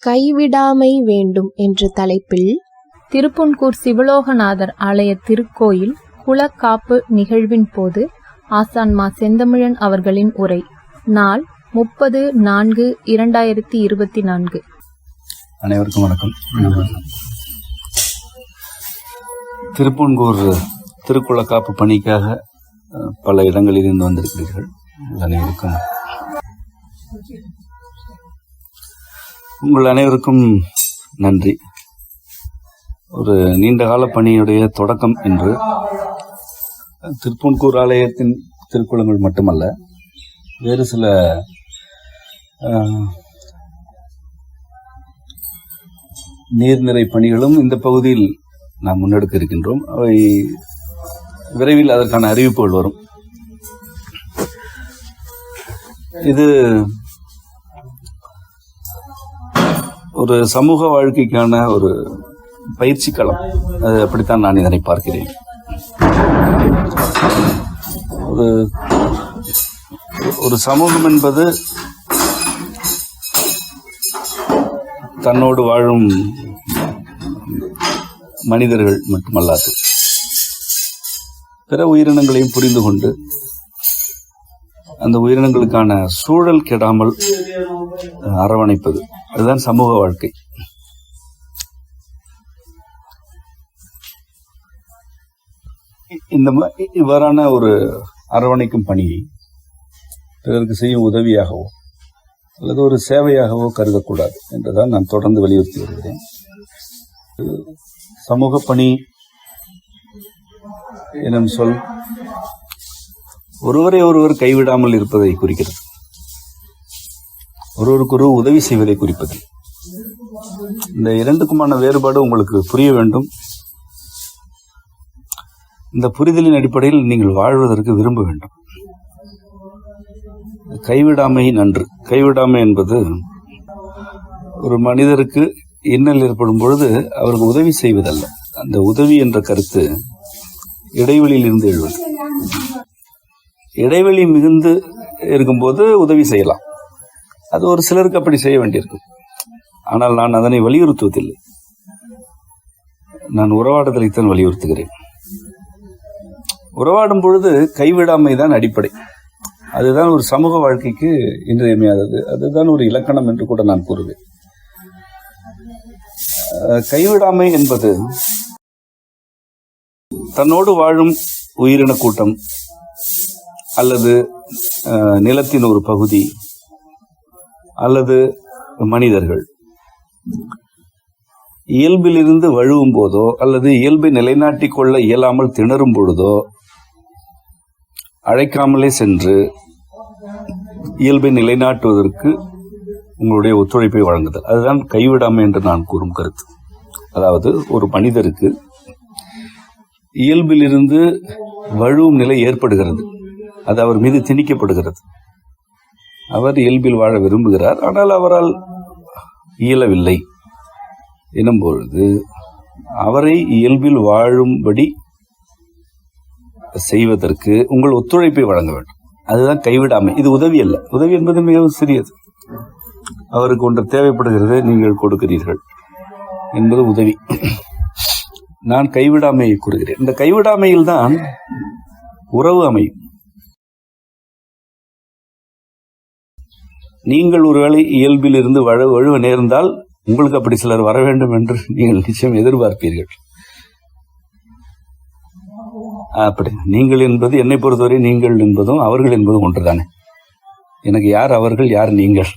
கைவிடாமை வேண்டும் என்ற தலைப்பில் திருப்புன்கூர் சிவலோகநாதர் ஆலய திருக்கோயில் குலக்காப்பு நிகழ்வின் போது ஆசான் மா செந்தமிழன் அவர்களின் உரை. நாள் 30/4/2024. அனைவருக்கும் வணக்கம். திருப்புன்கூர் திருக்குளக்காப்பு பணிக்காக பல இடங்களில் இருந்து வந்திருக்கிறீர்கள். அனைவருக்கும் உங்கள் அனைவருக்கும் நன்றி. ஒரு நீண்டகால பணியுடைய தொடக்கம் என்று திருப்புன்கூர் ஆலயத்தின் திருக்குளங்கள் மட்டுமல்ல, வேறு சில நீர்நிறை பணிகளும் இந்த பகுதியில் நாம் முன்னெடுக்க இருக்கின்றோம். அவை விரைவில் அதற்கான அறிவிப்புகள் வரும். இது ஒரு சமூக வாழ்க்கைக்கான ஒரு பயிற்சி களம். அது அப்படித்தான் நான் இதனை பார்க்கிறேன். ஒரு சமூகம் என்பது தன்னோடு வாழும் மனிதர்கள் மட்டுமல்லாது பிற உயிரினங்களையும் புரிந்து கொண்டு அந்த உயிரினங்களுக்கான சூழல் கெடாமல் அரவணைப்பது, அதுதான் சமூக வாழ்க்கை. இவ்வாறான ஒரு அரவணைக்கும் பணியை பிறருக்கு செய்யும் உதவியாகவோ அல்லது ஒரு சேவையாகவோ கருதக்கூடாது என்றுதான் நான் தொடர்ந்து வலியுறுத்தி வருகிறேன். சமூக பணி எனும் சொல் ஒருவரை ஒருவர் கைவிடாமல் இருப்பதை குறிக்கிறது. ஒருவருக்கு உதவி செய்வதை குறிப்பது. இந்த இரண்டுக்குமான வேறுபாடு உங்களுக்கு புரிய வேண்டும். இந்த புரிதலின் அடிப்படையில் நீங்கள் வாழ்வதற்கு விரும்ப வேண்டும். கைவிடாமை நன்று. கைவிடாமை என்பது ஒரு மனிதருக்கு இன்னல் ஏற்படும் பொழுது அவருக்கு உதவி செய்வதல்ல. அந்த உதவி என்ற கருத்து இடைவெளியில் இருந்து எழுவது. இடைவெளி மிகுந்து இருக்கும்போது உதவி செய்யலாம். அது ஒரு சிலருக்கு அப்படி செய்ய வேண்டியிருக்கும். ஆனால் நான் அதனை வலியுறுத்துவதில்லை. நான் உறவாடுதலைத்தான் வலியுறுத்துகிறேன். உறவாடும் பொழுது கைவிடாமை தான் அடிப்படை. அதுதான் ஒரு சமூக வாழ்க்கைக்கு இன்றியமையாதது. அதுதான் ஒரு இலக்கணம் என்று கூட நான் கூறுவேன். கைவிடாமை என்பது தன்னோடு வாழும் உயிரின கூட்டம் அல்லது நிலத்தின் ஒரு பகுதி அல்லது மனிதர்கள் இயல்பிலிருந்து வழுவும் போதோ அல்லது இயல்பை நிலைநாட்டிக் கொள்ள இயலாமல் திணறும் பொழுதோ அழைக்காமலே சென்று இயல்பை நிலைநாட்டுவதற்கு உங்களுடைய ஒத்துழைப்பை வழங்குதல், அதுதான் கைவிடாமை என்று நான் கூறும் கருத்து. அதாவது ஒரு மனிதருக்கு இயல்பிலிருந்து வழுவும் நிலை ஏற்படுகிறது. அது அவர் மீது திணிக்கப்படுகிறது. அவர் இயல்பில் வாழ விரும்புகிறார், ஆனால் அவரால் இயலவில்லை எனும் பொழுது அவரை இயல்பில் வாழும்படி செய்வதற்கு உங்கள் ஒத்துழைப்பை வழங்க வேண்டும். அதுதான் கைவிடாமை. இது உதவி அல்ல. உதவி என்பது மிகவும் சிறியது. அவருக்கு ஒன்று தேவைப்படுகிறது, நீங்கள் கொடுக்கிறீர்கள் என்பது உதவி. நான் கைவிடாமையை கூறுகிறேன். இந்த கைவிடாமையில் தான் உறவு அமையும். நீங்கள் ஒருவேளை இயல்பில் இருந்து வழுவ நேர்ந்தால் உங்களுக்கு அப்படி சிலர் வர வேண்டும் என்று நீங்கள் நிச்சயம் எதிர்பார்ப்பீர்கள். அப்படி நீங்கள் என்பது என்னை பொறுத்தவரை நீங்கள் என்பதும் அவர்கள் என்பதும் ஒன்றுதானே. எனக்கு யார் அவர்கள், யார் நீங்கள்?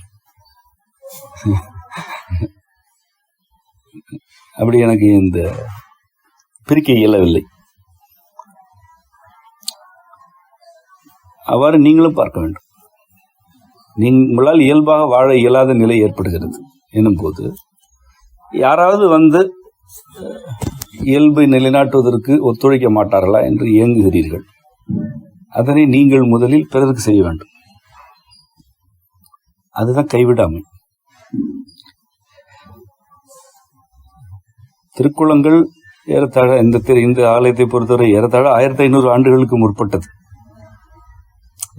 அப்படி எனக்கு இந்த பிரிக்க இயலவில்லை. அவ்வாறு நீங்களும் பார்க்க வேண்டும். உங்களால் இயல்பாக வாழ இயலாத நிலை ஏற்படுகிறது எனும் போது யாராவது வந்து இயல்பை நிலைநாட்டுவதற்கு ஒத்துழைக்க மாட்டார்களா என்று இயங்குகிறீர்கள். அதனை நீங்கள் முதலில் பிறருக்கு செய்ய வேண்டும். அதுதான் கைவிடாமை. திருக்குளங்கள் ஏறத்தாழ இந்த ஆலயத்தை பொறுத்தவரை ஏறத்தாழ 1500 ஆண்டுகளுக்கு முற்பட்டது.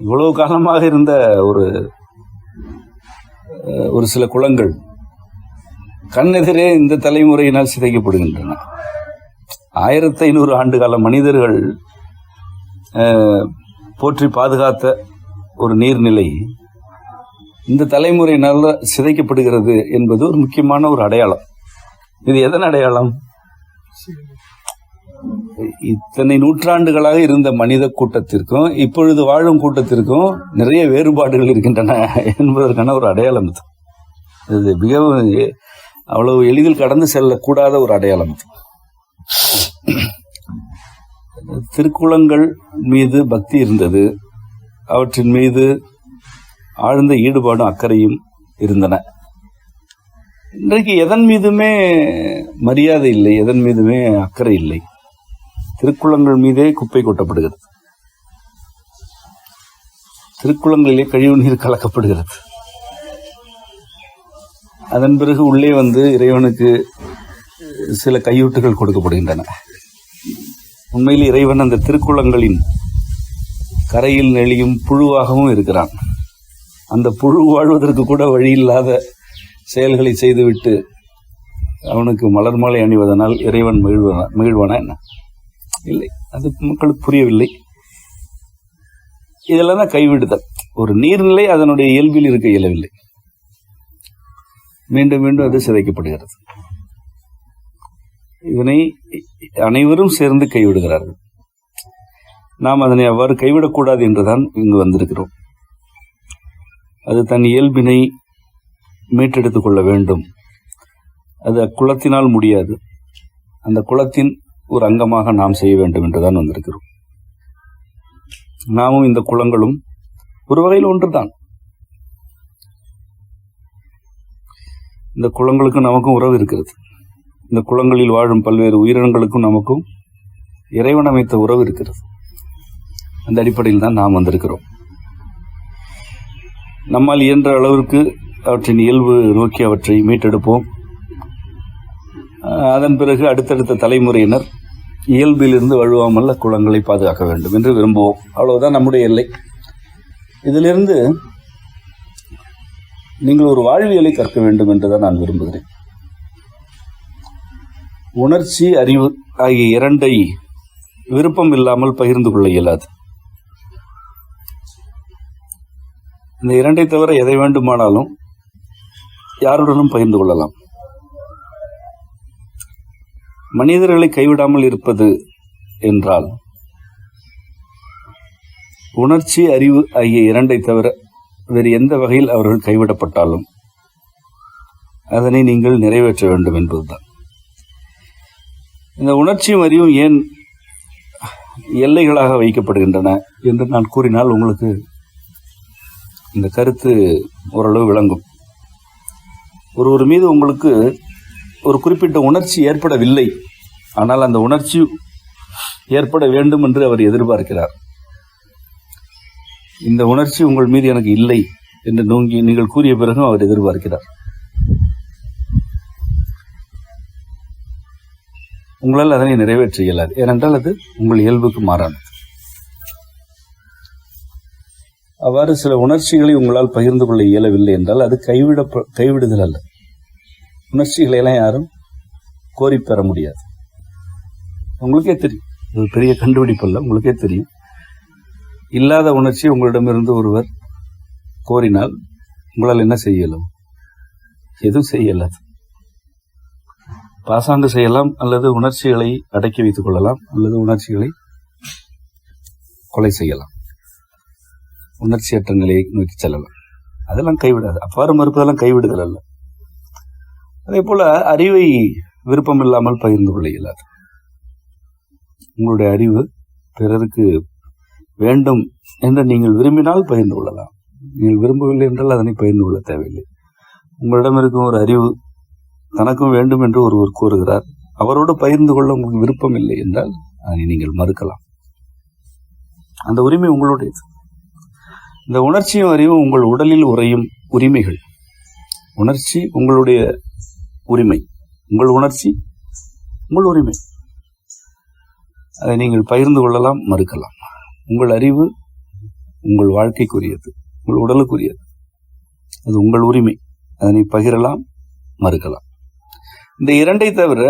இவ்வளவு காலமாக இருந்த ஒரு சில குளங்கள் கண்ணெதிரே இந்த தலைமுறையினால் சிதைக்கப்படுகின்றன. 1500 ஆண்டு கால மனிதர்கள் போற்றி பாதுகாத்த ஒரு நீர்நிலை இந்த தலைமுறையினால் சிதைக்கப்படுகிறது என்பது ஒரு முக்கியமான ஒரு அடையாளம். இது எதன் அடையாளம்? இத்தனை நூற்றாண்டுகளாக இருந்த மனித கூட்டத்திற்கும் இப்பொழுது வாழும் கூட்டத்திற்கும் நிறைய வேறுபாடுகள் இருக்கின்றன என்பதற்கான ஒரு அடையாளம் இது. இது மிகவும் அவ்வளவு எளிதில் கடந்து செல்லக்கூடாத ஒரு அடையாளம். திருக்குளங்கள் மீது பக்தி இருந்தது, அவற்றின் மீது ஆழ்ந்த ஈடுபாடும் அக்கறையும் இருந்தன. இன்றைக்கு எதன் மீதுமே மரியாதை இல்லை, எதன் மீதுமே அக்கறை இல்லை. திருக்குளங்கள் மீதே குப்பை கொட்டப்படுகிறது, திருக்குளங்களிலே கழிவு நீர் கலக்கப்படுகிறது. அதன் பிறகு உள்ளே வந்து இறைவனுக்கு சில கையூட்டுகள் கொடுக்கப்படுகின்றன. உண்மையில் இறைவன் அந்த திருக்குளங்களின் கரையில் நெளியும் புழுவாகவும் இருக்கிறான். அந்த புழு வாழ்வதற்கு கூட வழி இல்லாத செயல்களை செய்துவிட்டு அவனுக்கு மலர் மாலை அணிவதனால் இறைவன் மகிழ்வானா என்ன? இல்லை, அது மக்களுக்கு புரியவில்லை. இதெல்லாம் தான் கைவிடுதல். ஒரு நீர்நிலை அதனுடைய இயல்பில் இருக்க இயலவில்லை, மீண்டும் மீண்டும் அது சிதைக்கப்படுகிறது. இதனை அனைவரும் சேர்ந்து கைவிடுகிறார்கள். நாம் அதனை அவ்வாறு கைவிடக்கூடாது என்றுதான் இங்கு வந்திருக்கிறோம். அது தன் இயல்பினை மீட்டெடுத்துக் கொள்ள வேண்டும். அது அக்குளத்தினால் முடியாது, அந்த குளத்தின் ஒரு அங்கமாக நாம் செய்ய வேண்டும் என்றுதான் வந்திருக்கிறோம். நாமும் இந்த குளங்களும் ஒரு வகையில் ஒன்றுதான். இந்த குளங்களுக்கும் நமக்கும் உறவு இருக்கிறது. இந்த குளங்களில் வாழும் பல்வேறு உயிரினங்களுக்கும் நமக்கும் இறைவன் அமைத்த உறவு இருக்கிறது. அந்த அடிப்படையில் தான் நாம் வந்திருக்கிறோம். நம்மால் இயன்ற அளவிற்கு அவற்றின் இயல்பு நோக்கி அவற்றை மீட்டெடுப்போம். அதன் பிறகு அடுத்தடுத்த தலைமுறையினர் இயல்பிலிருந்து வழுவாமல் குளங்களை பாதுகாக்க வேண்டும் என்று விரும்புவோம். அவ்வளவுதான் நம்முடைய எல்லை. இதிலிருந்து நீங்கள் ஒரு வாழ்வியலை கற்க வேண்டும் என்றுதான் நான் விரும்புகிறேன். உணர்ச்சி, அறிவு ஆகிய இரண்டை விருப்பம் இல்லாமல் பகிர்ந்து கொள்ள இயலாது. இந்த இரண்டை தவிர எதை வேண்டுமானாலும் யாருடனும் பகிர்ந்து கொள்ளலாம். மனிதர்களை கைவிடாமல் இருப்பது என்றால் உணர்ச்சி, அறிவு ஆகிய இரண்டை தவிர வேறு எந்த வகையில் அவர்கள் கைவிடப்பட்டாலும் அதனை நீங்கள் நிறைவேற்ற வேண்டும் என்பதுதான். இந்த உணர்ச்சியும் அறிவும் ஏன் எல்லைகளாக வைக்கப்படுகின்றன என்று நான் கூறினால் உங்களுக்கு இந்த கருத்து ஓரளவு விளங்கும். ஒருவர் மீது உங்களுக்கு ஒரு குறிப்பிட்ட உணர்ச்சி ஏற்படவில்லை, ஆனால் அந்த உணர்ச்சி ஏற்பட வேண்டும் என்று அவர் எதிர்பார்க்கிறார். இந்த உணர்ச்சி உங்கள் மீது எனக்கு இல்லை என்று நீங்கள் கூறிய பிறகும் அவர் எதிர்பார்க்கிறார். உங்களால் அதனை நிறைவேற்ற இயலாது, ஏனென்றால் அது உங்கள் இயல்புக்கு மாறானது. அவ்வாறு சில உணர்ச்சிகளை உங்களால் பகிர்ந்து கொள்ள இயலவில்லை என்றால் அது கைவிடுதல் அல்ல. உணர்ச்சிகளை எல்லாம் யாரும் கோரி பெற முடியாது. உங்களுக்கே தெரியும், இது பெரிய கண்டுபிடிப்பு அல்ல, உங்களுக்கே தெரியும். இல்லாத உணர்ச்சி உங்களிடமிருந்து ஒருவர் கோரினால் உங்களால் என்ன செய்யலாம்? எதுவும் செய்யலாது. பாசாங்கு செய்யலாம், அல்லது உணர்ச்சிகளை அடக்கி வைத்துக் கொள்ளலாம், அல்லது உணர்ச்சிகளை கொலை செய்யலாம், உணர்ச்சியற்ற நிலையை நோக்கி செல்லலாம். அதெல்லாம் கைவிடாது. அவ்வாறு மறுப்பதெல்லாம் கைவிடுதல் அல்ல. அதே போல அறிவை விருப்பம் இல்லாமல் பகிர்ந்து கொள்ள இயலாது. உங்களுடைய அறிவு பிறருக்கு வேண்டும் என்று நீங்கள் விரும்பினால் பகிர்ந்து கொள்ளலாம். நீங்கள் விரும்பவில்லை என்றால் அதனை பகிர்ந்து கொள்ள தேவையில்லை. உங்களிடம் இருக்கும் ஒரு அறிவு தனக்கும் வேண்டும் என்று ஒருவர் கூறுகிறார், அவரோடு பகிர்ந்து கொள்ள உங்களுக்கு விருப்பம் இல்லை என்றால் அதை நீங்கள் மறுக்கலாம். அந்த உரிமை உங்களுடையது. இந்த உணர்ச்சியும் அறிவும் உங்கள் உடலில் உறையும் உரிமைகள். உணர்ச்சி உங்களுடைய உரிமை, உங்கள் உணர்ச்சி உங்கள் உரிமை. அதை நீங்கள் பகிர்ந்து கொள்ளலாம், மறுக்கலாம். உங்கள் அறிவு உங்கள் வாழ்க்கைக்குரியது, உங்கள் உடலுக்குரியது. அது உங்கள் உரிமை. அதனை பகிரலாம், மறுக்கலாம். இந்த இரண்டை தவிர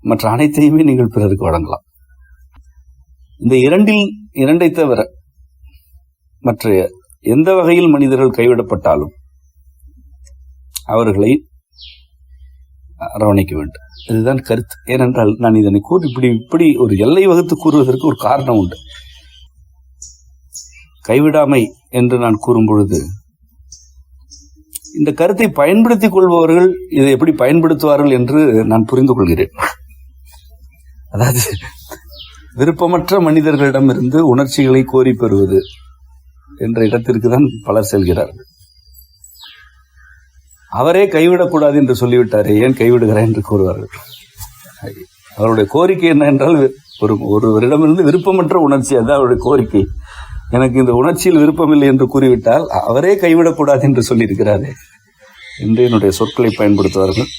மற்ற அனைத்தையுமே நீங்கள் பிறருக்கு வழங்கலாம். இந்த இரண்டை தவிர மற்ற எந்த வகையில் மனிதர்கள் கைவிடப்பட்டாலும் அவர்களை அரவணைக்க வேண்டும். இதுதான் கருத்து. ஏனென்றால் நான் இதனை கூறி இப்படி ஒரு எல்லை வகுத்து கூறுவதற்கு ஒரு காரணம் உண்டு. கைவிடாமை என்று நான் கூறும் பொழுது இந்த கருத்தை பயன்படுத்திக் கொள்பவர்கள் இதை எப்படி பயன்படுத்துவார்கள் என்று நான் புரிந்து கொள்கிறேன். அதாவது விருப்பமற்ற மனிதர்களிடமிருந்து உணர்ச்சிகளை கோரி பெறுவது என்ற இடத்திற்கு தான் பலர் செல்கிறார்கள். அவரே கைவிடக்கூடாது என்று சொல்லிவிட்டாரே, ஏன் கைவிடுகிறார் என்று கூறுவார்கள். அவருடைய கோரிக்கை என்ன என்றால், ஒருவரிடமிருந்து விருப்பமற்ற உணர்ச்சி, அதான் அவருடைய கோரிக்கை. எனக்கு இந்த உணர்ச்சியில் விருப்பமில்லை என்று கூறிவிட்டால் அவரே கைவிடக்கூடாது என்று சொல்லியிருக்கிறாரே என்று என்னுடைய சொற்களை பயன்படுத்துவார்கள்.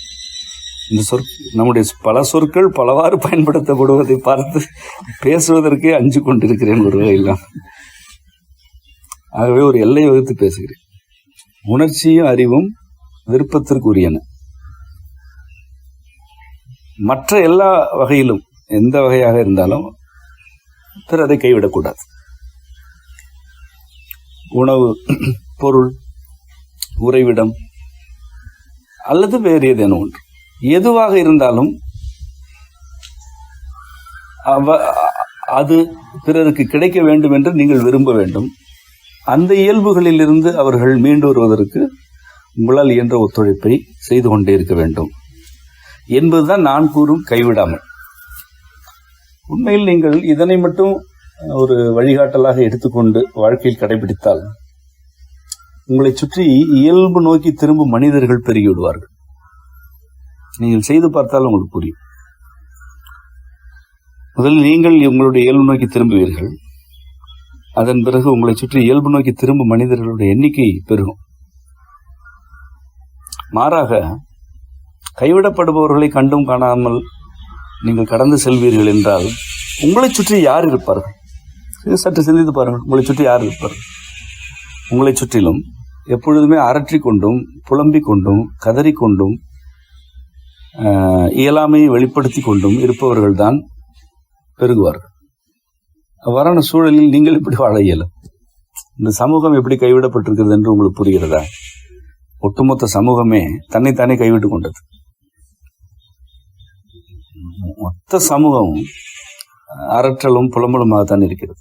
இந்த நம்முடைய பல சொற்கள் பலவாறு பயன்படுத்தப்படுவதை பார்த்து பேசுவதற்கே அஞ்சு கொண்டிருக்கிறேன் ஒரு வகையில். ஆகவே ஒரு எல்லை வகுத்து பேசுகிறேன். உணர்ச்சியும் அறிவும் விருப்பத்திற்கு உரியன. மற்ற எல்லா வகையிலும் எந்த வகையாக இருந்தாலும் பிறரை கைவிடக்கூடாது. உணவு, பொருள், உறைவிடம் அல்லது வேறு ஏதேனும் ஒன்று, எதுவாக இருந்தாலும் அது பிறருக்கு கிடைக்க வேண்டும் என்று நீங்கள் விரும்ப வேண்டும். அந்த இயல்புகளில் இருந்து அவர்கள் மீண்டு வருவதற்கு உங்களால் இயன்ற ஒத்துழைப்பை செய்து கொண்டே இருக்க வேண்டும் என்பதுதான் நான் கூறும் கைவிடாமல். உண்மையில் நீங்கள் இதனை மட்டும் ஒரு வழிகாட்டலாக எடுத்துக்கொண்டு வாழ்க்கையில் கடைபிடித்தால் உங்களை சுற்றி இயல்பு நோக்கி திரும்பும் மனிதர்கள் பெருகிவிடுவார்கள். நீங்கள் செய்து பார்த்தால் உங்களுக்கு புரியும். முதலில் நீங்கள் உங்களுடைய இயல்பு நோக்கி திரும்புவீர்கள். அதன் பிறகு உங்களை சுற்றி இயல்பு நோக்கி திரும்பும் மனிதர்களுடைய எண்ணிக்கை பெருகும். மாறாக கைவிடப்படுபவர்களை கண்டும் காணாமல் நீங்கள் கடந்து செல்வீர்கள் என்றால் உங்களை சுற்றி யார் இருப்பார்கள்? சற்று சிந்தித்து பாருங்கள். உங்களை சுற்றி யார் இருப்பார்கள்? உங்களை சுற்றிலும் எப்பொழுதுமே அரற்றிக் கொண்டும் புலம்பிக் கொண்டும் கதறிக்கொண்டும் இயலாமையை வெளிப்படுத்தி கொண்டும் இருப்பவர்கள் தான் பெருகுவார்கள். அவ்வாறான சூழலில் நீங்கள் எப்படி வாழ இயலும்? இந்த சமூகம் எப்படி கைவிடப்பட்டிருக்கிறது என்று உங்களுக்கு புரிகிறதா? ஒட்டுமொத்த சமூகமே தன்னைத்தானே கைவிட்டுக் கொண்டது. மொத்த சமூகமும் அரற்றலும் புலம்பலுமாகத்தான் இருக்கிறது.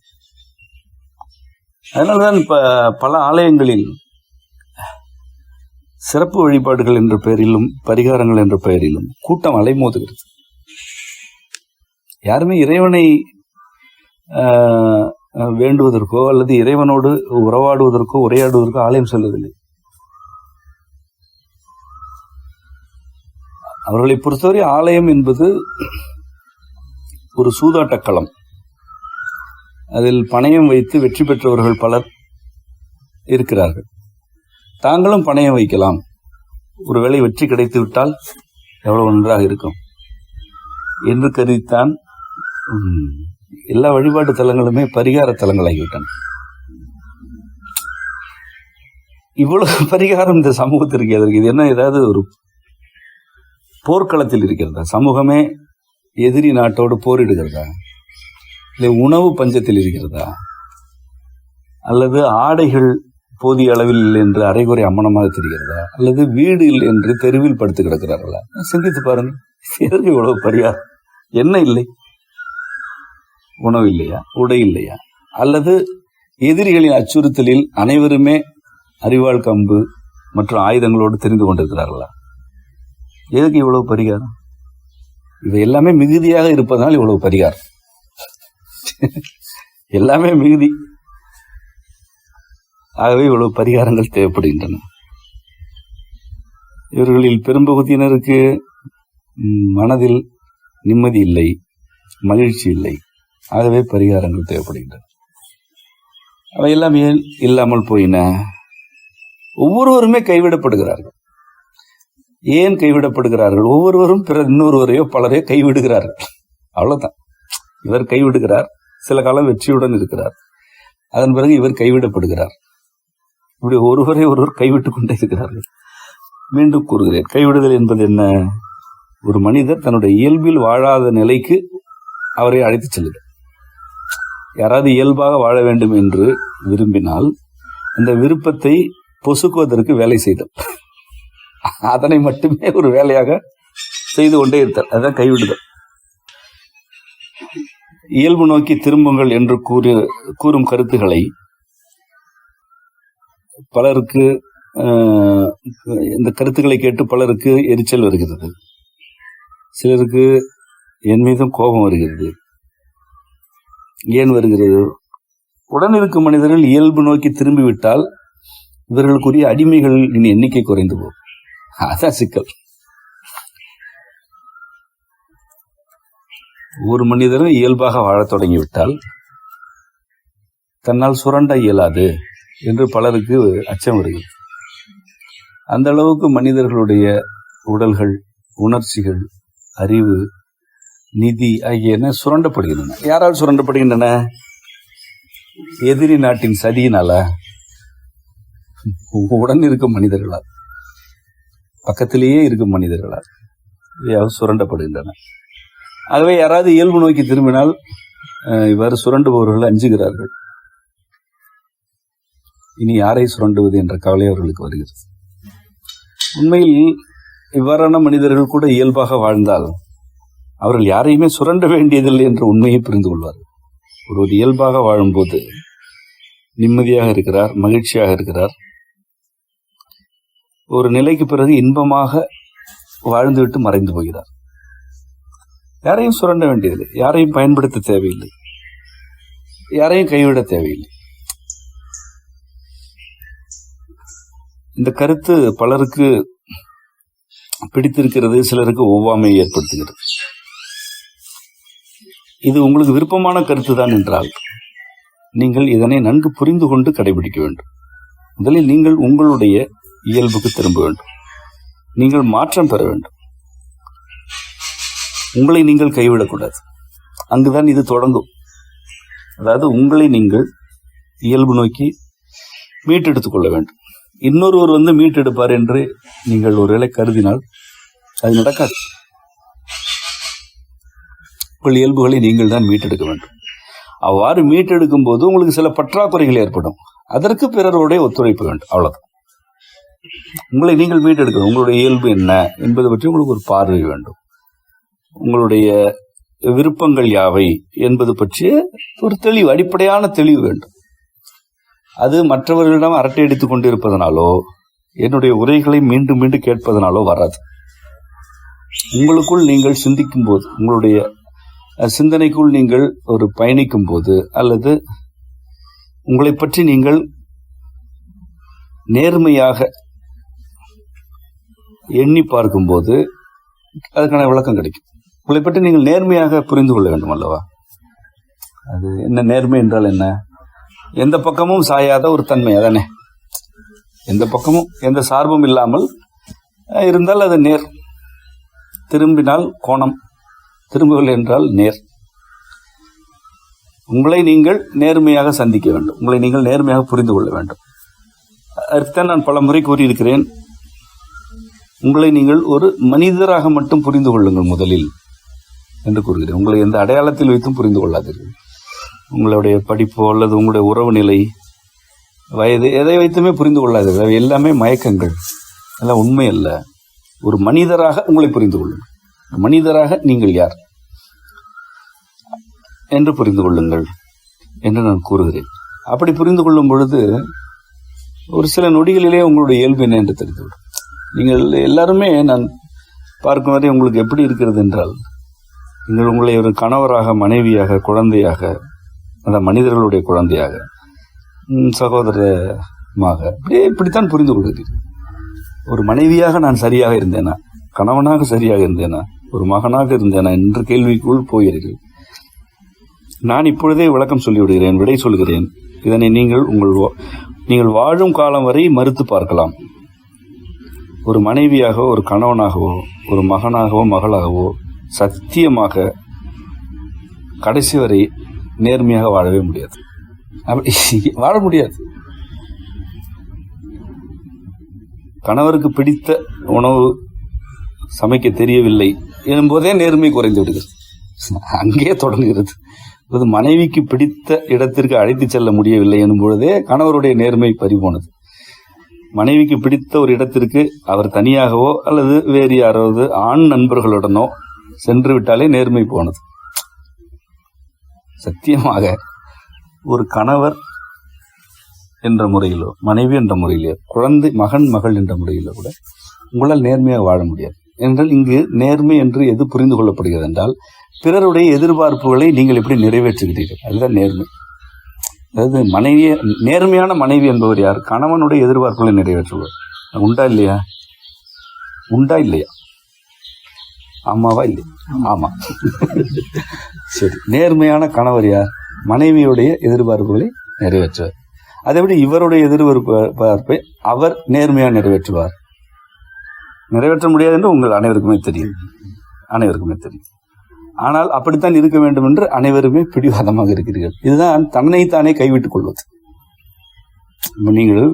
அதனால்தான் பல ஆலயங்களில் சிறப்பு வழிபாடுகள் என்ற பெயரிலும் பரிகாரங்கள் என்ற பெயரிலும் கூட்டம் அலைமோதுகிறது. யாருமே இறைவனை வேண்டுவதற்கோ அல்லது இறைவனோடு உறவாடுவதற்கோ உரையாடுவதற்கோ ஆலயம் செல்வதில்லை. அவர்களை பொறுத்தவரை ஆலயம் என்பது ஒரு சூதாட்டக்களம். அதில் பணயம் வைத்து வெற்றி பெற்றவர்கள் பலர் இருக்கிறார்கள். தாங்களும் பணயம் வைக்கலாம். ஒருவேளை வெற்றி கிடைத்து விட்டால் எவ்வளவு நன்றாக இருக்கும் என்று கருதித்தான் எல்லா வழிபாட்டு தலங்களுமே பரிகார தலங்களாகிவிட்டன. இவ்வளவு பரிகாரம் இந்த சமூகத்திற்கு எதற்கு? இது என்ன, ஏதாவது ஒரு போர்க்களத்தில் இருக்கிறதா? சமூகமே எதிரி நாட்டோடு போரிடுகிறதா? இல்லை உணவு பஞ்சத்தில் இருக்கிறதா? அல்லது ஆடைகள் போதிய அளவில் இல்லை என்று அரைகுறை அம்மனமாக தெரிகிறதா? அல்லது வீடு இல்லை என்று தெருவில் படுத்து கிடக்கிறார்களா? சிந்தித்து பாருங்கள். எதற்கு இவ்வளவு பரிகாரம்? என்ன இல்லை? உணவு இல்லையா? உடை இல்லையா? அல்லது எதிரிகளின் அச்சுறுத்தலில் அனைவருமே அரிவாள் கம்பு மற்றும் ஆயுதங்களோடு தெரிந்து கொண்டிருக்கிறார்களா? எதுக்கு இவ்வளவு பரிகாரம்? இவை எல்லாமே மிகுதியாக இருப்பதனால் இவ்வளவு பரிகாரம். எல்லாமே மிகுதி. ஆகவே இவ்வளவு பரிகாரங்கள் தேவைப்படுகின்றன. இவர்களில் பெரும்பகுதியினருக்கு மனதில் நிம்மதி இல்லை, மகிழ்ச்சி இல்லை. ஆகவே பரிகாரங்கள் தேவைப்படுகின்றன. அவையெல்லாம் ஏன் இல்லாமல் போயின? ஒவ்வொருவருமே கைவிடப்படுகிறார்கள். ஏன் கைவிடப்படுகிறார்கள்? ஒவ்வொருவரும் இன்னொருவரையோ பலரையோ கைவிடுகிறார்கள். அவ்வளவுதான். இவர் கைவிடுகிறார், சில காலம் வெற்றியுடன் இருக்கிறார், அதன் பிறகு இவர் கைவிடப்படுகிறார். இப்படி ஒருவரை ஒருவர் கைவிட்டுக் கொண்டே இருக்கிறார்கள். மீண்டும் கூறுகிறேன், கைவிடுதல் என்பது என்ன? ஒரு மனிதர் தன்னுடைய இயல்பில் வாழாத நிலைக்கு அவரை அழைத்து செல்லுது. யாராவது இயல்பாக வாழ வேண்டும் என்று விரும்பினால் அந்த விருப்பத்தை பொசுக்குவதற்கு வேலை செய்தல், அதனை மட்டுமே ஒரு வேலையாக செய்து கொண்டே இருத்தல், அதான் கைவிடுதல். இயல்பு நோக்கி திரும்புங்கள் என்று கூறும் கருத்துக்களை பலருக்கு இந்த கருத்துக்களை கேட்டு பலருக்கு எரிச்சல் வருகிறது, சிலருக்கு என் மீதும் கோபம் வருகிறது. ஏன் வருகிறது? உடன் இருக்கும் மனிதர்கள் இயல்பு நோக்கி திரும்பிவிட்டால் இவர்களுக்குரிய அடிமைகளின் எண்ணிக்கை குறைந்து போகும். அதான் சிக்கல். ஒரு மனிதரும் இயல்பாக வாழத் தொடங்கிவிட்டால் தன்னால் சுரண்ட இயலாது என்று பலருக்கு அச்சம் வருகிறது. அந்த அளவுக்கு மனிதர்களுடைய உடல்கள், உணர்ச்சிகள், அறிவு, நிதி ஆகியன சுரண்டப்படுகின்றன. யாரால் சுரண்டப்படுகின்றன? எதிரி நாட்டின் சதியினால, உடன் இருக்கும் மனிதர்களால், பக்கத்திலேயே இருக்கும் மனிதர்களால் சுரண்டப்படுகின்றன. ஆகவே யாராவது இயல்பு நோக்கி திரும்பினால் இவ்வாறு சுரண்டுபவர்கள் அஞ்சுகிறார்கள். இனி யாரை சுரண்டுவது என்ற கவலை அவர்களுக்கு வருகிறது. உண்மையில் இவ்வாறான மனிதர்கள் கூட இயல்பாக வாழ்ந்தால் அவர்கள் யாரையுமே சுரண்ட வேண்டியதில்லை என்ற உண்மையை புரிந்து கொள்வார்கள். ஒருவர் இயல்பாக வாழும்போது நிம்மதியாக இருக்கிறார், மகிழ்ச்சியாக இருக்கிறார். ஒரு நிலைக்கு பிறகு இன்பமாக வாழ்ந்துவிட்டு மறைந்து போகிறார். யாரையும் சுரண்ட வேண்டியதில்லை, யாரையும் பயன்படுத்த தேவையில்லை, யாரையும் கைவிட தேவையில்லை. இந்த கருத்து பலருக்கு பிடித்திருக்கிறது, சிலருக்கு ஒவ்வாமையை ஏற்படுத்துகிறது. இது உங்களுக்கு விருப்பமான கருத்து தான் என்றால் நீங்கள் இதனை நன்கு புரிந்து கொண்டு கடைபிடிக்க வேண்டும். முதலில் நீங்கள் உங்களுடைய இயல்புக்கு திரும்ப வேண்டும். நீங்கள் மாற்றம் பெற வேண்டும். உங்களை நீங்கள் கைவிடக்கூடாது. அங்குதான் இது தொடங்கும். அதாவது உங்களை நீங்கள் இயல்பு நோக்கி மீட்டெடுத்துக் கொள்ள வேண்டும். இன்னொருவர் மீட்டெடுப்பார் என்று நீங்கள் ஒருவேளை கருதினால் அது நடக்காது. உங்கள் இயல்புகளை நீங்கள் தான் மீட்டெடுக்க வேண்டும். அவ்வாறு மீட்டெடுக்கும் போது உங்களுக்கு சில பற்றாக்குறைகள் ஏற்படும். அதற்கு பிறருடைய ஒத்துழைப்பு வேண்டும். அவ்வளவுதான். உங்களை நீங்கள் மீட்டெடுக்கணும். உங்களுடைய இயல்பு என்ன என்பது பற்றி உங்களுக்கு ஒரு பார்வை வேண்டும். உங்களுடைய விருப்பங்கள் யாவை என்பது பற்றிய ஒரு தெளிவு, அடிப்படையான தெளிவு வேண்டும். அது மற்றவர்களிடம் அரட்டை அடித்துக் கொண்டிருப்பதனாலோ என்னுடைய உரைகளை மீண்டும் மீண்டும் கேட்பதனாலோ வராது. உங்களுக்குள் நீங்கள் சிந்திக்கும் போது, உங்களுடைய சிந்தனைக்குள் நீங்கள் ஒரு பயணிக்கும் போது, அல்லது உங்களை பற்றி நீங்கள் நேர்மையாக எண்ணி பார்க்கும்போது அதுக்கான விளக்கம் கிடைக்கும். உங்களை பற்றி நீங்கள் நேர்மையாக புரிந்து கொள்ள வேண்டும் அல்லவா? அது என்ன நேர்மை என்றால் என்ன? எந்த பக்கமும் சாயாத ஒரு தன்மை, அதானே? எந்த பக்கமும் எந்த சார்பும் இல்லாமல் இருந்தால் அது நேர். திரும்பினால் கோணம், திரும்பவில்லை என்றால் நேர். உங்களை நீங்கள் நேர்மையாக சந்திக்க வேண்டும். உங்களை நீங்கள் நேர்மையாக புரிந்து கொள்ள வேண்டும். அதுதான் நான் பல முறை கூறியிருக்கிறேன். உங்களை நீங்கள் ஒரு மனிதராக மட்டும் புரிந்து கொள்ளுங்கள் முதலில் என்று கூறுகிறேன். உங்களை எந்த அடையாளத்தில் வைத்தும் புரிந்து கொள்ளாதீர்கள். உங்களுடைய படிப்போ அல்லது உங்களுடைய உறவு நிலை, வயது, எதை வைத்துமே புரிந்து கொள்ளாதீர்கள். அவை எல்லாமே மயக்கங்கள், எல்லாம் உண்மை அல்ல. ஒரு மனிதராக உங்களை புரிந்து கொள்ளுங்கள். மனிதராக நீங்கள் யார் என்று புரிந்து கொள்ளுங்கள் என்று நான் கூறுகிறேன். அப்படி புரிந்து கொள்ளும் பொழுது ஒரு சில நொடிகளிலே உங்களுடைய இயல்பு என்ன என்று தெரிந்துவிடும். நீங்கள் எல்லாருமே நான் பார்க்கும் வரை உங்களுக்கு எப்படி இருக்கிறது என்றால், நீங்கள் உங்களை ஒரு கணவராக, மனைவியாக, குழந்தையாக, அந்த மனிதர்களுடைய குழந்தையாக, சகோதரமாக இப்படித்தான் புரிந்து கொள்கிறீர்கள். ஒரு மனைவியாக நான் சரியாக இருந்தேனா, கணவனாக சரியாக இருந்தேனா, ஒரு மகனாக இருந்தேனா என்று கேள்விக்குள் போகிறீர்கள். நான் இப்பொழுதே விளக்கம் சொல்லிவிடுகிறேன், விடை சொல்கிறேன். இதனை நீங்கள் வாழும் காலம் வரை மறுத்து பார்க்கலாம். ஒரு மனைவியாகவோ, ஒரு கணவனாகவோ, ஒரு மகனாகவோ, மகளாகவோ சத்தியமாக கடைசி வரை நேர்மையாக வாழவே முடியாது. அப்படி வாழ முடியாது. கணவருக்கு பிடித்த உணவு சமைக்க தெரியவில்லை எனும்போதே நேர்மை குறைந்து விடுகிறது. அங்கே தொடங்குகிறது. இது மனைவிக்கு பிடித்த இடத்திற்கு அழைத்து செல்ல முடியவில்லை எனும் பொழுதே கணவருடைய நேர்மை பறிபோனது. மனைவிக்கு பிடித்த ஒரு இடத்திற்கு அவர் தனியாகவோ அல்லது வேறு யாராவது ஆண் நண்பர்களுடனோ சென்று விட்டாலே நேர்மை போனது. சத்தியமாக ஒரு கணவர் என்ற முறையிலோ மனைவி என்ற முறையிலோ குழந்தை மகன் மகள் என்ற முறையிலோ கூட உங்களால் நேர்மையாக வாழ முடியாது. என்றால் இங்கு நேர்மை என்று எது புரிந்து கொள்ளப்படுகிறது என்றால் பிறருடைய எதிர்பார்ப்புகளை நீங்கள் எப்படி நிறைவேற்றுகிறீர்கள், அதுதான் நேர்மை. அதாவது மனைவியை நேர்மையான மனைவி என்பவர் யார்? கணவனுடைய எதிர்பார்ப்புகளை நிறைவேற்றுவார். உண்டா இல்லையா? உண்டா இல்லையா? ஆமாவா இல்லையா? ஆமா. சரி, நேர்மையான கணவர் யார்? மனைவியுடைய எதிர்பார்ப்புகளை நிறைவேற்றுவார். அதைவிட இவருடைய எதிர்பார்ப்பை அவர் நேர்மையாக நிறைவேற்றுவார். நிறைவேற்ற முடியாது என்று உங்கள் அனைவருக்குமே தெரியும். ஆனால் அப்படித்தான் இருக்க வேண்டும் என்று அனைவருமே பிடிவாதமாக இருக்கிறீர்கள். இதுதான் தன்னைத்தானே கைவிட்டுக் கொள்வது. நீங்கள்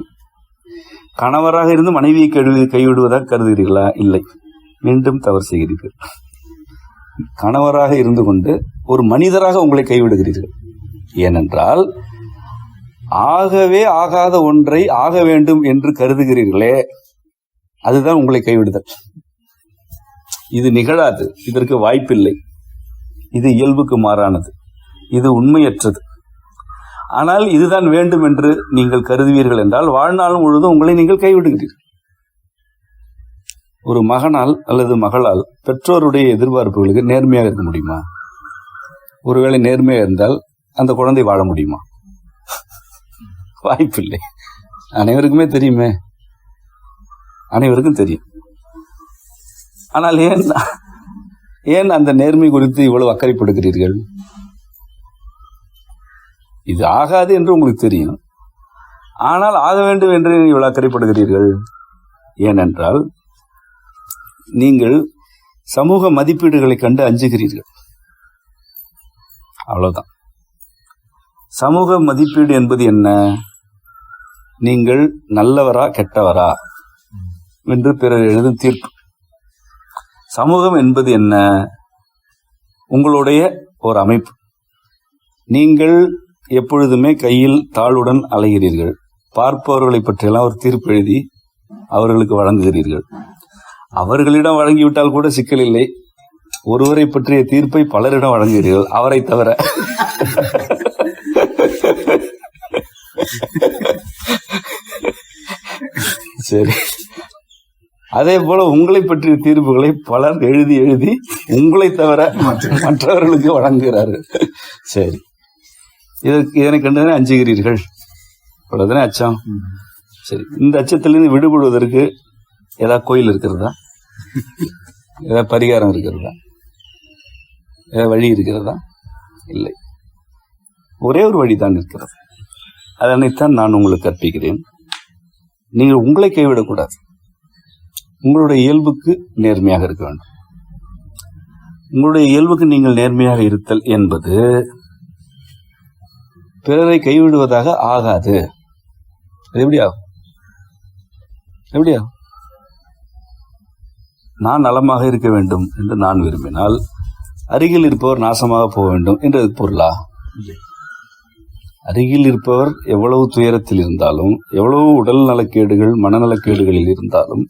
கணவராக இருந்து மனைவியை கைவிடுவதாக கருதுகிறீர்களா? இல்லை, மீண்டும் தவறு செய்கிறீர்கள். கணவராக இருந்து கொண்டு ஒரு மனிதராக உங்களை கைவிடுகிறீர்கள். ஏனென்றால் ஆகவே ஆகாத ஒன்றை ஆக வேண்டும் என்று கருதுகிறீர்களே, அதுதான் உங்களை கைவிடுதல். இது நிகழாது, இதற்கு வாய்ப்பில்லை, இது இயல்புக்கு மாறானது, இது உண்மையற்றது. ஆனால் இதுதான் வேண்டும் என்று நீங்கள் கருதுவீர்கள் என்றால் வாழ்நாள் முழுவதும் உங்களை நீங்கள் கைவிடுகிறீர்கள். ஒரு மகனால் அல்லது மகளால் பெற்றோருடைய எதிர்பார்ப்புகளுக்கு நேர்மையாக இருக்க முடியுமா? ஒருவேளை நேர்மையாக இருந்தால் அந்த குழந்தை வாழ முடியுமா? வாய்ப்பில்லை. அனைவருக்குமே தெரியுமே, அனைவருக்கும் தெரியும். ஆனால் ஏன் அந்த நேர்மை குறித்து இவ்வளவு அக்கறைப்படுகிறீர்கள்? இது ஆகாது என்று உங்களுக்கு தெரியும், ஆனால் ஆக வேண்டும் என்று இவ்வளவு அக்கறைப்படுகிறீர்கள். ஏனென்றால் நீங்கள் சமூக மதிப்பீடுகளை கண்டு அஞ்சுகிறீர்கள். அவ்வளவுதான். சமூக மதிப்பீடு என்பது என்ன? நீங்கள் நல்லவரா கெட்டவரா என்று பிறர் எழுதும் தீர்ப்பு. சமூகம் என்பது என்ன? உங்களுடைய ஒரு அமைப்பு. நீங்கள் எப்பொழுதுமே கையில் தாளுடன் அலைகிறீர்கள். பார்ப்பவர்களை பற்றியெல்லாம் ஒரு தீர்ப்பு எழுதி அவர்களுக்கு வழங்குகிறீர்கள். அவர்களிடம் வழங்கிவிட்டால் கூட சிக்கல் இல்லை. ஒருவரை பற்றிய தீர்ப்பை பலரிடம் வழங்குகிறீர்கள், அவரை தவிர. சரி, அதே போல உங்களை பற்றிய தீர்ப்புகளை பலர் எழுதி எழுதி உங்களை தவிர மற்றவர்களுக்கு வழங்குகிறார்கள். சரி, இதனை கண்டுதானே அஞ்சுகிறீர்கள். இவ்வளவுதானே அச்சம். சரி, இந்த அச்சத்திலிருந்து விடுபடுவதற்கு ஏதாவது கோயில் இருக்கிறதா? ஏதாவது பரிகாரம் இருக்கிறதா? ஏதாவது வழி இருக்கிறதா? இல்லை. ஒரே ஒரு வழிதான் இருக்கிறது. அதனைத்தான் நான் உங்களுக்கு கற்பிக்கிறேன். நீங்கள் உங்களை கைவிடக்கூடாது. உங்களுடைய இயல்புக்கு நேர்மையாக இருக்க வேண்டும். உங்களுடைய இயல்புக்கு நீங்கள் நேர்மையாக இருத்தல் என்பது பிறரை கைவிடுவதாக ஆகாது. அது எப்படி ஆகும்? எப்படி ஆகும்? நான் நலமாக இருக்க வேண்டும் என்று நான் விரும்பினால் அருகில் இருப்பவர் நாசமாக போக வேண்டும் என்று பொருளா? அருகில் இருப்பவர் எவ்வளவு துயரத்தில் இருந்தாலும், எவ்வளவு உடல் நலக்கேடுகள் மனநலக்கேடுகளில் இருந்தாலும்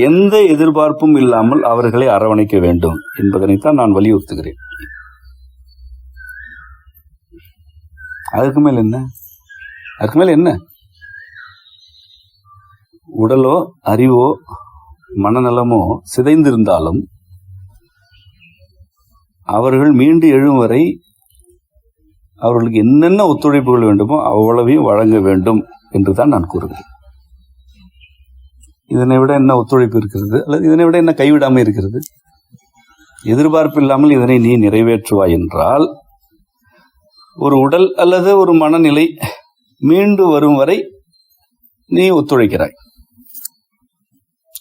எந்த எதிர்பார்ப்பும் இல்லாமல் அவர்களை அரவணைக்க வேண்டும் என்பதனைத்தான் நான் வலியுறுத்துகிறேன். அதற்கு மேல் என்ன? அதற்கு மேல் என்ன? உடலோ அறிவோ மனநலமோ சிதைந்திருந்தாலும் அவர்கள் மீண்டு எழும் வரை அவர்களுக்கு என்னென்ன ஒத்துழைப்புகள் வேண்டுமோ அவ்வளவையும் வழங்க வேண்டும் என்றுதான் நான் கூறுகிறேன். இதனை விட என்ன ஒத்துழைப்பு இருக்கிறது? அல்லது இதனை விட என்ன கைவிடாமல் இருக்கிறது? எதிர்பார்ப்பு இல்லாமல் இதனை நீ நிறைவேற்றுவாய் என்றால் ஒரு உடல் அல்லது ஒரு மனநிலை மீண்டு வரும் வரை நீ ஒத்துழைக்கிறாய்.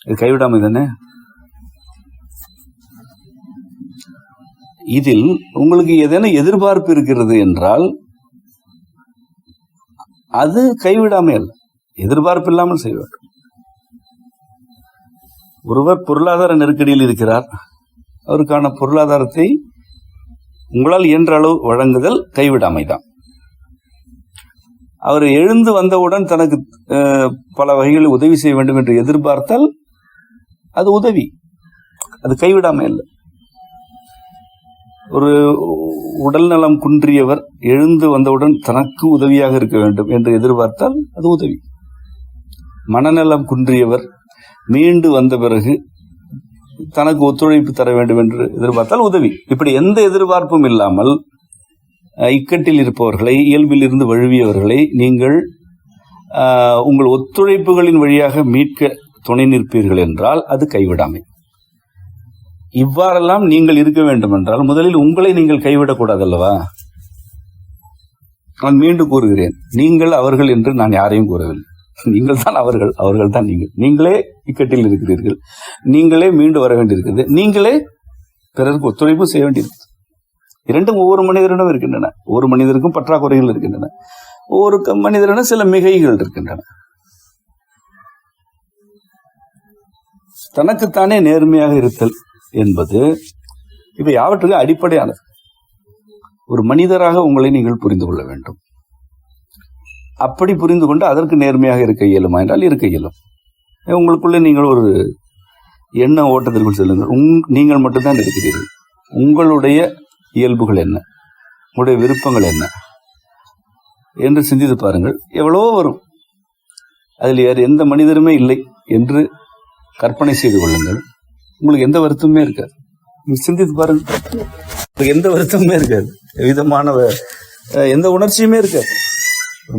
இது கைவிடாமல் தானே? இதில் உங்களுக்கு ஏதேனும் எதிர்பார்ப்பு இருக்கிறது என்றால் அது கைவிடாமல் அல்ல, எதிர்பார்ப்பு இல்லாமல் செய்ய வேண்டும். ஒருவர் பொருளாதார நெருக்கடியில் இருக்கிறார், அவருக்கான பொருளாதாரத்தை உங்களால் இயன்ற அளவு வழங்குதல் கைவிடாமைதான். அவர் எழுந்து வந்தவுடன் தனக்கு பல வகைகளில் உதவி செய்ய வேண்டும் என்று எதிர்பார்த்தால் அது உதவி, அது கைவிடாமை இல்லை. ஒரு உடல் நலம் குன்றியவர் எழுந்து வந்தவுடன் தனக்கு உதவியாக இருக்க வேண்டும் என்று எதிர்பார்த்தால் அது உதவி. மனநலம் குன்றியவர் மீண்டு வந்த பிறகு தனக்கு ஒத்துழைப்பு தர வேண்டும் என்று எதிர்பார்த்தால் உதவி. இப்படி எந்த எதிர்பார்ப்பும் இல்லாமல் இக்கட்டில் இருப்பவர்களை, இயல்பில் இருந்து வழுவியவர்களை நீங்கள் உங்கள் ஒத்துழைப்புகளின் வழியாக மீட்க துணை நிற்பீர்கள் என்றால் அது கைவிடாமை. இவ்வாறெல்லாம் நீங்கள் இருக்க வேண்டும் என்றால் முதலில் உங்களை நீங்கள் கைவிடக்கூடாது அல்லவா? நான் மீண்டும் கூறுகிறேன், நீங்கள் அவர்கள் என்று நான் யாரையும் கூறவில்லை. நீங்கள் தான் அவர்கள், அவர்கள் தான் நீங்கள். நீங்களே இக்கட்டில் இருக்கிறீர்கள், நீங்களே மீண்டு வர வேண்டியிருக்கிறது, நீங்களே பிறருக்கு ஒத்துழைப்பு செய்ய வேண்டியிருக்கு. இரண்டும் ஒவ்வொரு மனிதரிடம் இருக்கின்றன. ஒவ்வொரு மனிதருக்கும் பற்றாக்குறைகள் இருக்கின்றன, ஒவ்வொரு மனிதரிடம் சில மிகைகள் இருக்கின்றன. தனக்குத்தானே நேர்மையாக இருத்தல் என்பது இப்ப யாவற்றுக்கும் அடிப்படையானது. ஒரு மனிதராக உங்களை நீங்கள் புரிந்து கொள்ள வேண்டும். அப்படி புரிந்து கொண்டு அதற்கு நேர்மையாக இருக்க இயலுமா என்றால் இருக்க இயலும். உங்களுக்குள்ளே நீங்கள் ஒரு எண்ண ஓட்டத்திற்குள் செல்லுங்கள். நீங்கள் மட்டும்தான் இருக்கிறீர்கள். உங்களுடைய இயல்புகள் என்ன, உங்களுடைய விருப்பங்கள் என்ன என்று சிந்தித்து பாருங்கள். எவ்வளவோ வரும், அதில் வேறு எந்த மனிதருமே இல்லை என்று கற்பனை செய்து கொள்ளுங்கள். உங்களுக்கு எந்த வருத்தமுமே இருக்காது. சிந்தித்து பாருங்க, எந்த வருத்தமுமே இருக்காது, விதமான எந்த உணர்ச்சியுமே இருக்காது.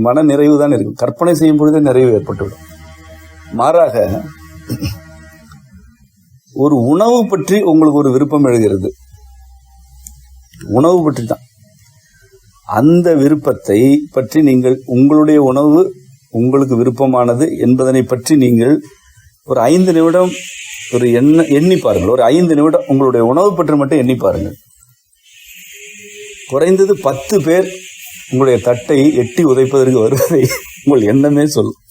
மன நிறைவு தான் இருக்கும். கற்பனை செய்யும் பொழுதே நிறைவு ஏற்பட்டுவிடும். மாறாக ஒரு உணவு பற்றி உங்களுக்கு ஒரு விருப்பம் எழுகிறது, உணவு பற்றி தான். அந்த விருப்பத்தை பற்றி நீங்கள், உங்களுடைய உணவு உங்களுக்கு விருப்பமானது என்பதனை பற்றி நீங்கள் ஒரு 5 நிமிடம் ஒரு எண்ணி பாருங்கள். ஒரு 5 நிமிடம் உங்களுடைய உணவு பற்றி மட்டும் எண்ணி பாருங்கள். குறைந்தது 10 பேர் உங்களுடைய தட்டை எட்டி உதைப்பதற்கு வருவதை உங்கள் எண்ணமே சொல்லும்.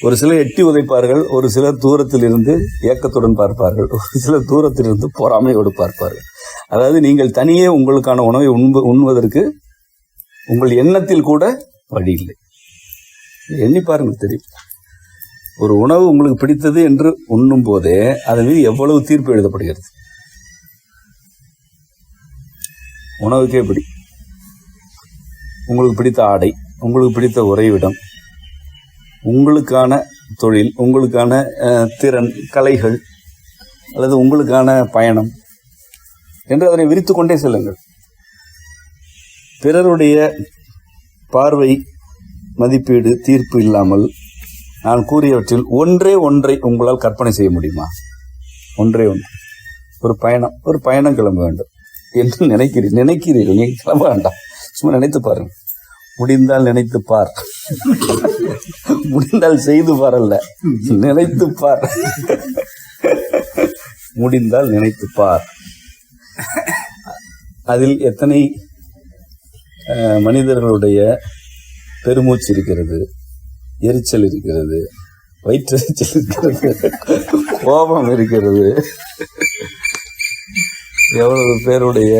ஒரு சிலர் எட்டி உதைப்பார்கள், ஒரு சிலர் தூரத்தில் இருந்து ஏக்கத்துடன் பார்ப்பார்கள், ஒரு சிலர் தூரத்தில் இருந்து பொறாமையோடு பார்ப்பார்கள். அதாவது நீங்கள் தனியே உங்களுக்கான உணவை உண்பதற்கு உங்கள் எண்ணத்தில் கூட வழி இல்லை. எண்ணி பாருங்கள், தெரியும். ஒரு உணவு உங்களுக்கு பிடித்தது என்று உண்ணும் போதே அதன் மீது எவ்வளவு தீர்ப்பு எழுதப்படுகிறது. உணவுக்கே எப்படி, உங்களுக்கு பிடித்த ஆடை, உங்களுக்கு பிடித்த உறைவிடம், உங்களுக்கான தொழில், உங்களுக்கான திறன், கலைகள், அல்லது உங்களுக்கான பயணம் என்று அதனை விரித்து கொண்டே செல்லுங்கள். பிறருடைய பார்வை, மதிப்பீடு, தீர்ப்பு இல்லாமல் நான் கூறியவற்றில் ஒன்றை உங்களால் கற்பனை செய்ய முடியுமா? ஒன்று, ஒரு பயணம் கிளம்ப வேண்டும் என்று நினைக்கிறீர்கள். நீங்க கிளம்ப வேண்டாம், சும்மா நினைத்து பாருங்க. முடிந்தால் நினைத்து பார், முடிந்தால் செய்து பாரல்ல, நினைத்து பார். முடிந்தால் நினைத்து பார். அதில் எத்தனை மனிதர்களுடைய பெருமூச்சு இருக்கிறது, எரிச்சல் இருக்கிறது, வயிற்றெரிச்சல் இருக்கிறது, கோபம் இருக்கிறது, எவ்வளவு பேருடைய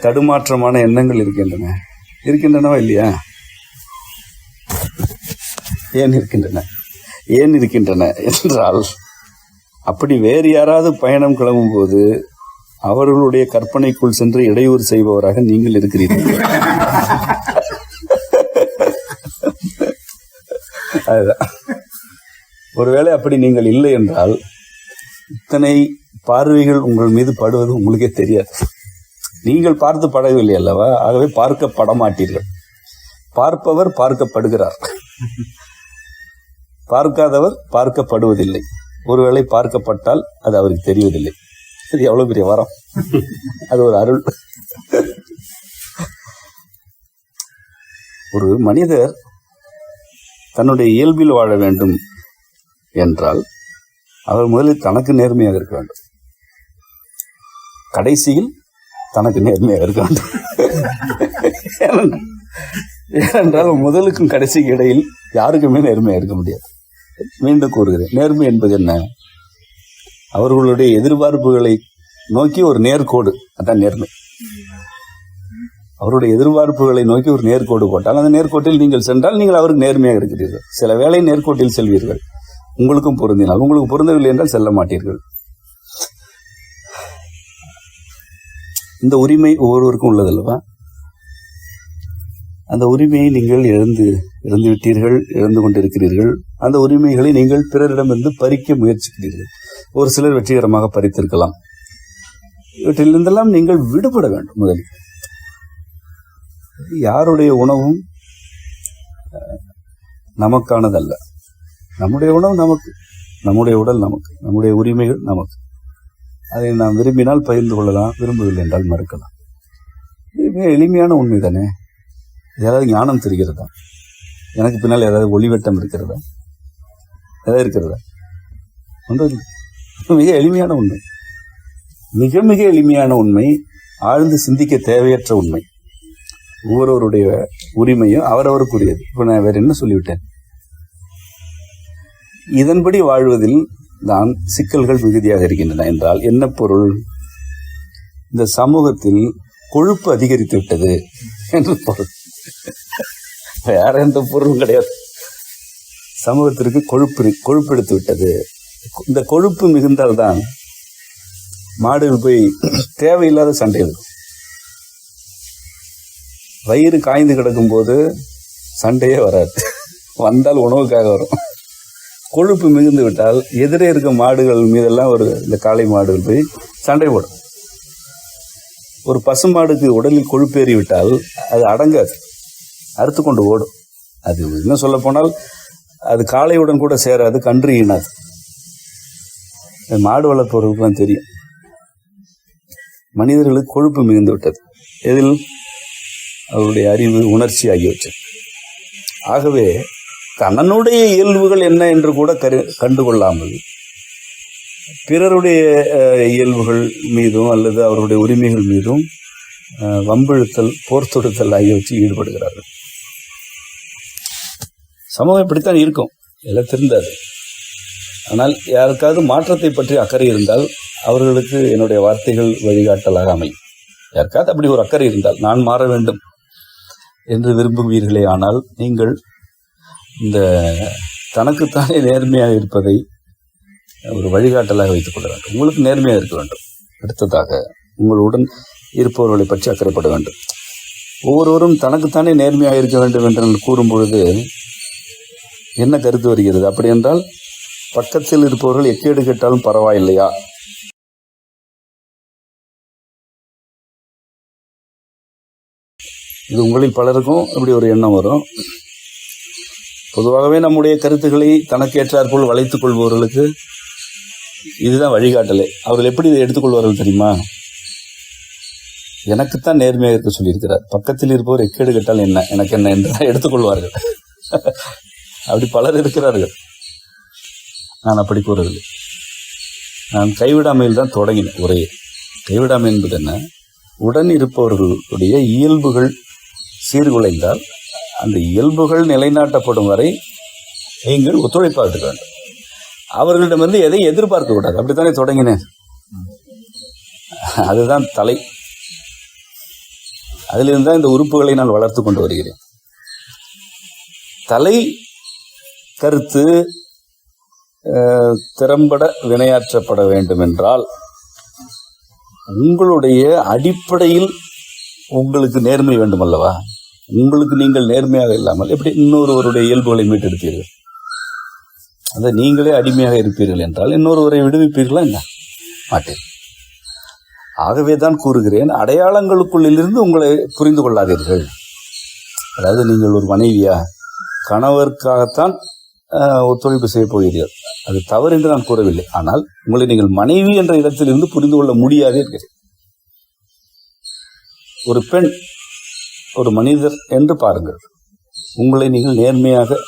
தடுமாற்றமான எண்ணங்கள் இருக்கின்றனவா இல்லையா? ஏன் இருக்கின்றன என்றால், அப்படி வேறு யாராவது பயணம் கிளம்பும் போது அவர்களுடைய கற்பனைக்குள் சென்று இடையூறு செய்பவராக நீங்கள் இருக்கிறீர்கள். அதுதான். ஒருவேளை அப்படி நீங்கள் இல்லை என்றால் இத்தனை பார்வைகள் உங்கள் மீது படுவது உங்களுக்கே தெரியாது. நீங்கள் பார்த்து படவில்லை அல்லவா? ஆகவே பார்க்கப்பட மாட்டீர்கள். பார்ப்பவர் பார்க்கப்படுகிறார், பார்க்காதவர் பார்க்கப்படுவதில்லை. ஒருவேளை பார்க்கப்பட்டால் அது அவருக்கு தெரிவதில்லை. இது எவ்வளவு பெரிய வரம்! அது ஒரு அருள். ஒரு மனிதர் தன்னுடைய இயல்பில் வாழ வேண்டும் என்றால் அவர் முதலில் தனக்கு நேர்மையாக இருக்க வேண்டும், கடைசியில் தனக்கு நேர்மையாக இருக்க வேண்டும். ஏனென்றால் முதலுக்கும் கடைசிக்கு இடையில் யாருக்குமே நேர்மையாக இருக்க முடியாது. மீண்டும் கூறுகிறேன், நேர்மை என்பது என்ன? அவர்களுடைய எதிர்பார்ப்புகளை நோக்கி ஒரு நேர்கோடு, அதான் நேர்மை. அவருடைய எதிர்பார்ப்புகளை நோக்கி ஒரு நேர்கோடு போட்டால் அந்த நேர்கோட்டில் நீங்கள் சென்றால் நீங்கள் அவருக்கு நேர்மையாக இருக்கிறீர்கள். சில வேளை நேர்கோட்டில் செல்வீர்கள், உங்களுக்கும் பொருந்தினால். உங்களுக்கு பொருந்தவில்லை என்றால் செல்ல மாட்டீர்கள். இந்த உரிமை ஒவ்வொருவருக்கும் உள்ளதல்லவா? அந்த உரிமையை நீங்கள் இழந்து விட்டீர்கள், இழந்து கொண்டிருக்கிறீர்கள். அந்த உரிமைகளை நீங்கள் பிறரிடமிருந்து பறிக்க முயற்சிக்கிறீர்கள். ஒரு சிலர் வெற்றிகரமாக பறித்திருக்கலாம். இவற்றிலிருந்தெல்லாம் நீங்கள் விடுபட வேண்டும். முதலில் யாருடைய உணவும் நமக்கானதல்ல. நம்முடைய உணவு நமக்கு, நம்முடைய உடல் நமக்கு, நம்முடைய உரிமைகள் நமக்கு. அதை நாம் விரும்பினால் பகிர்ந்து கொள்ளலாம், விரும்பவில்லை என்றால் மறுக்கலாம். இது மிக எளிமையான உண்மை தானே. ஏதாவது ஞானம் தெரிகிறதா? எனக்கு பின்னால் ஏதாவது ஒளிவட்டம் இருக்கிறதா? ஏதாவது இருக்கிறதா? ஒன்றும் இல்லை. மிக எளிமையான உண்மை, மிக மிக எளிமையான உண்மை, ஆழ்ந்து சிந்திக்க தேவையற்ற உண்மை. ஒவ்வொருவருடைய உரிமையும் அவரவருக்குரியது. இப்போ நான் வேற என்ன சொல்லிவிட்டேன்? இதன்படி வாழ்வதில் தான் சிக்கல்கள் மிகுதியாக இருக்கின்றன என்றால் என்ன பொருள்? இந்த சமூகத்தில் கொழுப்பு அதிகரித்து விட்டது என்று பொருள். வேற எந்த பொருளும் கிடையாது. சமூகத்திற்கு கொழுப்பு எடுத்து விட்டது. இந்த கொழுப்பு மிகுந்தால்தான் மாடுகள் போய் தேவையில்லாத சண்டை இருக்கும். வயிறு காய்ந்து கிடக்கும் போது சண்டையே வராது, வந்தால் உணவுக்காக வரும். கொழுப்பு மிகுந்து விட்டால் எதிரே இருக்க மாடுகள் மீதெல்லாம் இந்த காளை மாடுகள் போய் சண்டை போடும். ஒரு பசுமாடுக்கு உடலில் கொழுப்பேறி விட்டால் அது அடங்காது, அறுத்து கொண்டு ஓடும். அது இன்னும் சொல்ல போனால் அது காளையுடன் கூட சேராது, கன்று ஈனாது. மாடு வளர்ப்பவர்களுக்குலாம் தெரியும். மனிதர்களுக்கு கொழுப்பு மிகுந்து விட்டது. எதில்? அவருடைய அறிவு, உணர்ச்சி ஆகியவற்றை. ஆகவே தன்னுடைய இயல்புகள் என்ன என்று கூட கண்டுகொள்ளாமல் பிறருடைய இயல்புகள் மீதும் அல்லது அவருடைய உரிமைகள் மீதும் வம்பிழுத்தல், போர் தொடுத்தல் ஆகியவற்றை ஈடுபடுகிறார்கள். சமூகம் இப்படித்தான் இருக்கும், எல்லாம் தெரிந்தாது. ஆனால் யாருக்காவது மாற்றத்தை பற்றி அக்கறை இருந்தால் அவர்களுக்கு என்னுடைய வார்த்தைகள் வழிகாட்டலாக அமையும். யாருக்காவது அப்படி ஒரு அக்கறை இருந்தால், நான் மாற வேண்டும் என்று விரும்புவீர்களே, ஆனால் நீங்கள் இந்த தனக்குத்தானே நேர்மையாக இருப்பதை ஒரு வழிகாட்டலாக வைத்துக் கொள்ள வேண்டும். உங்களுக்கு நேர்மையாக இருக்க வேண்டும். அடுத்ததாக உங்களுடன் இருப்பவர்களை பற்றி அக்கறைப்பட வேண்டும். ஒவ்வொருவரும் தனக்குத்தானே நேர்மையாக இருக்க வேண்டும் என்று கூறும் பொழுது என்ன கருத்து வருகிறது? அப்படி என்றால் பக்கத்தில் இருப்பவர்கள் எக்கேடு கேட்டாலும் பரவாயில்லையா? இது உங்களில் பலருக்கும் இப்படி ஒரு எண்ணம் வரும். பொதுவாகவே நம்முடைய கருத்துக்களை தனக்கேற்றாற்போல் வளைத்துக் கொள்பவர்களுக்கு இதுதான் வழிகாட்டலே. அவர்கள் எப்படி இதை எடுத்துக்கொள்வார்கள் தெரியுமா? எனக்குத்தான் நேர்மையாக இருக்க சொல்லியிருக்கிறார், பக்கத்தில் இருப்பவர் எக்கேடு கேட்டால் என்ன, எனக்கு என்ன என்றுதான் எடுத்துக்கொள்வார்கள். அப்படி பலர் இருக்கிறார்கள். நான் அப்படி கூறவில்லை. நான் கைவிடாமையில் தான் தொடங்கினேன் உரையை. கைவிடாமை என்பது என்ன? உடன் இருப்பவர்களுடைய இயல்புகள் சீர்குலைந்தால் அந்த இயல்புகள் நிலைநாட்டப்படும் வரை நீங்கள் ஒத்துழைப்பாக இருக்க வேண்டும். அவர்களிடமிருந்து எதையும் எதிர்பார்க்க கூடாது. அப்படித்தானே தொடங்கினேன். அதுதான் தலை. அதிலிருந்து தான் இந்த உறுப்புகளை நான் வளர்த்து கொண்டு வருகிறேன். தலை கருத்து திறம்பட வினையாற்றப்பட வேண்டும் என்றால் உங்களுடைய அடிப்படையில் உங்களுக்கு நேர்மை வேண்டும் அல்லவா? உங்களுக்கு நீங்கள் நேர்மையாக இல்லாமல் எப்படி இன்னொருவருடைய இயல்புகளை மீட்டெடுப்பீர்கள்? அதை நீங்களே அடிமையாக இருப்பீர்கள் என்றால் இன்னொருவரை விடுவிப்பீர்களா? என்ன மாட்டீர்கள். ஆகவே தான் கூறுகிறேன், அடையாளங்களுக்குள்ளிருந்து உங்களை புரிந்து கொள்ளாதீர்கள். அதாவது நீங்கள் ஒரு மனைவியா, கணவருக்காகத்தான் ஒத்துழைப்பு செய்ய போகிறீர்கள். அது தவறு என்று நான் கூறவில்லை. ஆனால் உங்களை நீங்கள் மனைவி என்ற இடத்திலிருந்து புரிந்து கொள்ள முடியாது இருக்கிறேன். ஒரு பெண், ஒரு மனிதர் என்று பாருங்கள். உங்களை நீங்கள் நேர்மையாக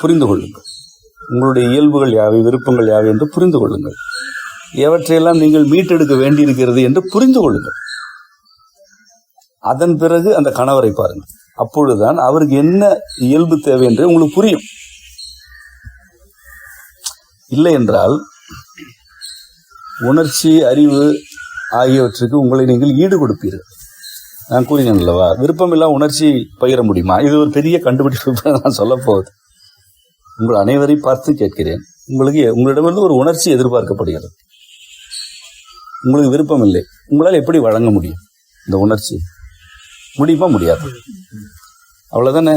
புரிந்து கொள்ளுங்கள். உங்களுடைய இயல்புகள் யாவை, விருப்பங்கள் யாவை என்று புரிந்து கொள்ளுங்கள். எவற்றையெல்லாம் நீங்கள் மீட்டெடுக்க வேண்டியிருக்கிறது என்று புரிந்து கொள்ளுங்கள். அதன் பிறகு அந்த கணவரை பாருங்கள். அப்பொழுதுதான் அவருக்கு என்ன இயல்பு தேவை என்று உங்களுக்கு புரியும். இல்லை என்றால் உணர்ச்சி, அறிவு ஆகியவற்றுக்கு உங்களை நீங்கள் ஈடு கொடுப்பீர்கள். நான் கூறினேன் அல்லவா, விருப்பமில்லா உணர்ச்சி பகிர முடியுமா? இது ஒரு பெரிய கண்டுபிடிப்பு நான் சொல்ல போகுது. உங்கள் அனைவரை பார்த்து கேட்கிறேன், உங்களிடமிருந்து ஒரு உணர்ச்சி எதிர்பார்க்கப்படுகிறது. உங்களுக்கு விருப்பம் இல்லை, உங்களால் எப்படி வழங்க முடியும் இந்த உணர்ச்சி? முடியுமா? முடியாது. அவ்வளவுதானே.